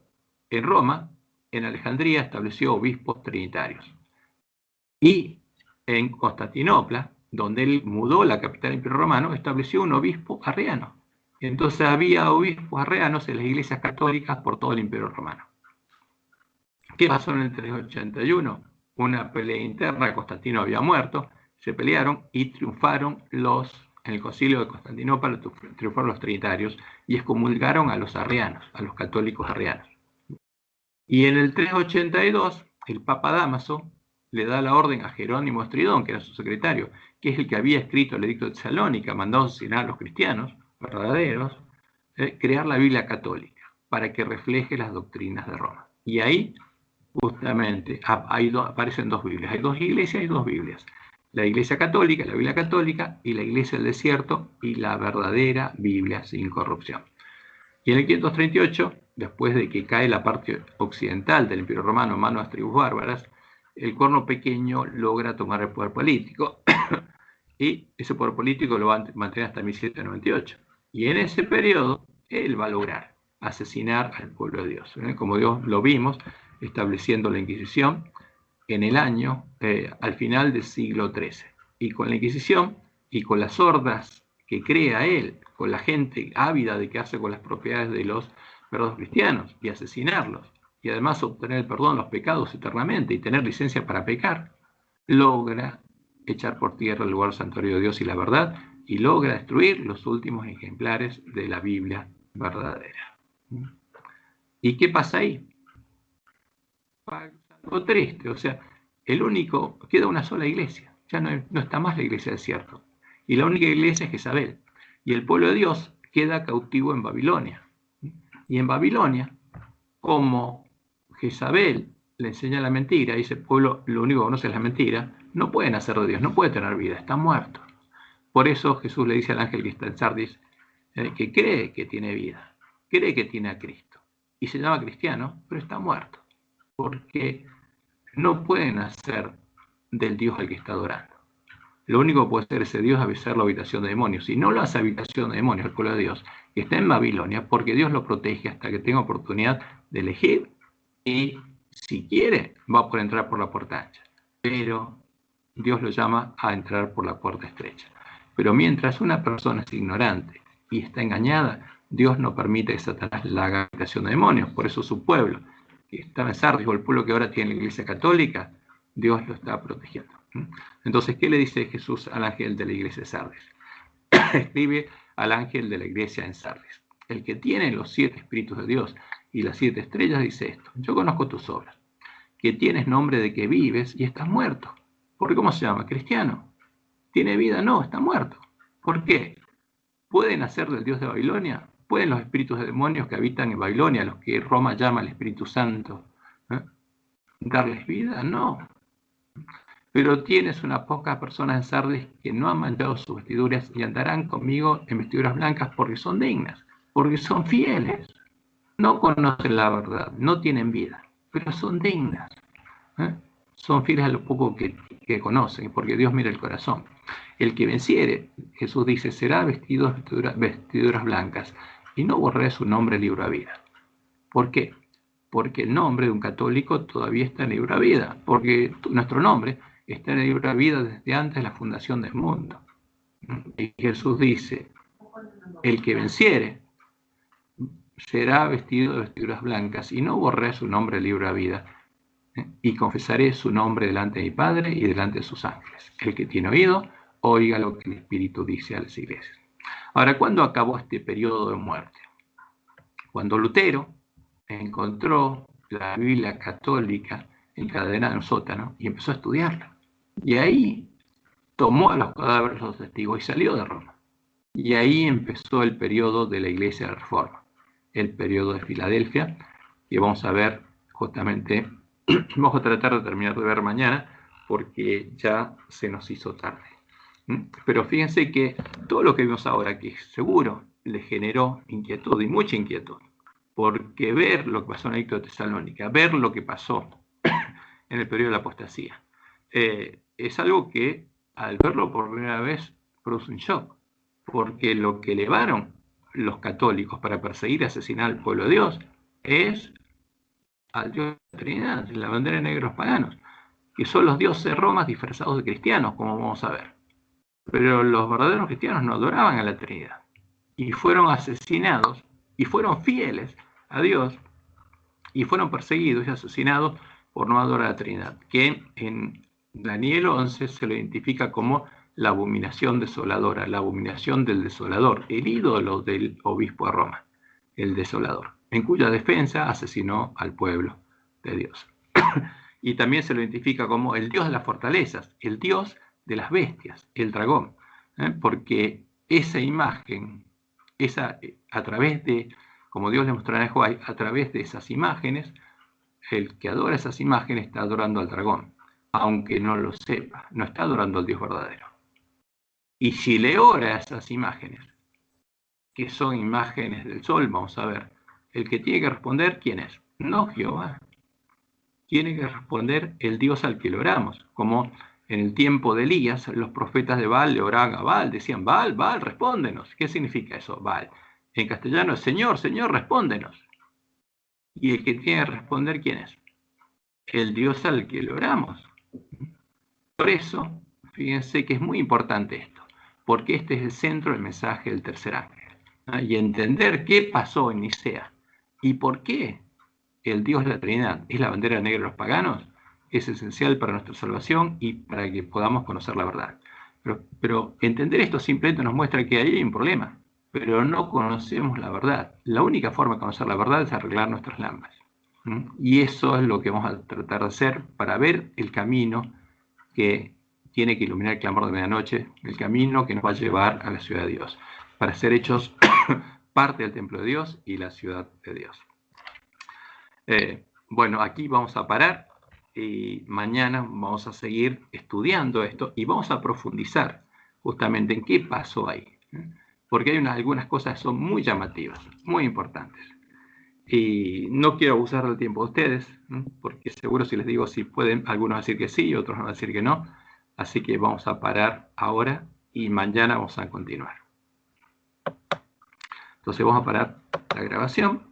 en Roma, en Alejandría estableció obispos trinitarios. Y en Constantinopla, donde él mudó la capital del Imperio Romano, estableció un obispo arriano. Entonces había obispos arrianos en las iglesias católicas por todo el Imperio Romano. ¿Qué pasó en el 381? Una pelea interna, Constantino había muerto, se pelearon y triunfaron en el concilio de Constantinopla, triunfaron los trinitarios y excomulgaron a los arrianos, a los católicos arrianos. Y en el 382, el Papa Dámaso le da la orden a Jerónimo Estridón, que era su secretario, que es el que había escrito el Edicto de Tesalónica, mandado a asesinar a los cristianos verdaderos, crear la Biblia católica, para que refleje las doctrinas de Roma. Y ahí, justamente, aparecen dos Biblias. Hay dos iglesias y dos Biblias. La Iglesia Católica, la Biblia Católica, y la Iglesia del Desierto, y la verdadera Biblia sin corrupción. Y en el 538, después de que cae la parte occidental del Imperio Romano en manos de las tribus bárbaras, el Corno Pequeño logra tomar el poder político, y ese poder político lo va a mantener hasta 1798. Y en ese periodo, él va a lograr asesinar al pueblo de Dios. Como Dios lo vimos, estableciendo la Inquisición en el año, al final del siglo XIII. Y con la Inquisición, y con las hordas que crea él, con la gente ávida de quedarse con las propiedades de los verdaderos cristianos y asesinarlos, y además obtener el perdón de los pecados eternamente y tener licencia para pecar, logra echar por tierra el lugar santuario de Dios y la verdad, y logra destruir los últimos ejemplares de la Biblia verdadera. ¿Y qué pasa ahí? Algo triste, o sea, queda una sola iglesia, ya no está más la iglesia del desierto, y la única iglesia es Jezabel, y el pueblo de Dios queda cautivo en Babilonia. Y en Babilonia, como Jezabel le enseña la mentira, y ese pueblo lo único que conoce es la mentira, no puede nacer de Dios, no puede tener vida, está muerto. Por eso Jesús le dice al ángel que está en Sardis, que cree que tiene vida, cree que tiene a Cristo, y se llama cristiano, pero está muerto, porque no puede nacer del Dios al que está adorando. Lo único que puede hacer ese Dios es hacer la habitación de demonios. Y no lo hace habitación de demonios, el pueblo de Dios, que está en Babilonia, porque Dios lo protege hasta que tenga oportunidad de elegir y, si quiere, va a poder entrar por la puerta ancha. Pero Dios lo llama a entrar por la puerta estrecha. Pero mientras una persona es ignorante y está engañada, Dios no permite que Satanás la haga habitación de demonios. Por eso su pueblo, que estaba en Sardis, o el pueblo que ahora tiene la Iglesia Católica, Dios lo está protegiendo. Entonces, ¿qué le dice Jesús al ángel de la iglesia de Sardis? Escribe al ángel de la iglesia en Sardis: el que tiene los 7 espíritus de Dios y las 7 estrellas dice esto: yo conozco tus obras, que tienes nombre de que vives y estás muerto. ¿Por qué? ¿Cómo se llama? ¿Cristiano? ¿Tiene vida? No, está muerto. ¿Por qué? ¿Pueden hacer del Dios de Babilonia? ¿Pueden los espíritus de demonios que habitan en Babilonia, los que Roma llama el Espíritu Santo, darles vida? No. Pero tienes unas pocas personas en Sardis que no han manchado sus vestiduras y andarán conmigo en vestiduras blancas porque son dignas, porque son fieles. No conocen la verdad, no tienen vida, pero son dignas. Son fieles a lo poco que conocen, porque Dios mira el corazón. El que venciere, Jesús dice, será vestido de vestiduras blancas, y no borraré su nombre en libro de vida. ¿Por qué? Porque el nombre de un católico todavía está en el libro de vida, porque nuestro nombre está en el libro de vida desde antes de la fundación del mundo. Y Jesús dice, el que venciere será vestido de vestiduras blancas, y no borraré su nombre del libro de vida, y confesaré su nombre delante de mi Padre y delante de sus ángeles. El que tiene oído, oiga lo que el Espíritu dice a las iglesias. Ahora, ¿cuándo acabó este periodo de muerte? Cuando Lutero encontró la Biblia católica encadenada en un sótano y empezó a estudiarla. Y ahí tomó a los cadáveres de los testigos y salió de Roma. Y ahí empezó el periodo de la Iglesia de la Reforma, el periodo de Filadelfia, que vamos a ver justamente, vamos a tratar de terminar de ver mañana, porque ya se nos hizo tarde. Pero fíjense que todo lo que vimos ahora, que seguro le generó inquietud y mucha inquietud, porque ver lo que pasó en el edicto de Tesalónica, ver lo que pasó en el periodo de la apostasía, es algo que al verlo por primera vez produce un shock, porque lo que elevaron los católicos para perseguir y asesinar al pueblo de Dios es al Dios de la Trinidad, la bandera de negros paganos, que son los dioses de Roma disfrazados de cristianos, como vamos a ver. Pero los verdaderos cristianos no adoraban a la Trinidad y fueron asesinados y fueron fieles a Dios y fueron perseguidos y asesinados por no adorar a la Trinidad, que en Daniel 11 se lo identifica como la abominación desoladora, la abominación del desolador, el ídolo del obispo de Roma, el desolador, en cuya defensa asesinó al pueblo de Dios. Y también se lo identifica como el dios de las fortalezas, el dios de las bestias, el dragón, porque esa imagen, a través de, como Dios le mostró a Joai, a través de esas imágenes, el que adora esas imágenes está adorando al dragón, aunque no lo sepa, no está adorando al Dios verdadero. Y si le ora a esas imágenes, que son imágenes del sol, vamos a ver, el que tiene que responder, ¿quién es? No Jehová. Tiene que responder el Dios al que le oramos, como en el tiempo de Elías, los profetas de Baal le oraban a Baal, decían, Baal, Baal, respóndenos. ¿Qué significa eso, Baal? En castellano es, Señor, Señor, respóndenos. Y el que tiene que responder, ¿quién es? El Dios al que le oramos. Por eso, fíjense que es muy importante esto, porque este es el centro del mensaje del tercer ángel, ¿no? Y entender qué pasó en Nicea y por qué el Dios de la Trinidad es la bandera negra de los paganos, es esencial para nuestra salvación y para que podamos conocer la verdad. Pero entender esto simplemente nos muestra que ahí hay un problema, pero no conocemos la verdad. La única forma de conocer la verdad es arreglar nuestras lámparas. Y eso es lo que vamos a tratar de hacer para ver el camino que tiene que iluminar el clamor de medianoche, el camino que nos va a llevar a la ciudad de Dios, para ser hechos parte del templo de Dios y la ciudad de Dios. Bueno, aquí vamos a parar y mañana vamos a seguir estudiando esto y vamos a profundizar justamente en qué pasó ahí, porque hay algunas cosas que son muy llamativas, muy importantes. Y no quiero abusar del tiempo de ustedes, porque seguro si les digo si pueden, algunos van a decir que sí, otros van a decir que no, Así que vamos a parar ahora y mañana vamos a continuar. Entonces vamos a parar la grabación.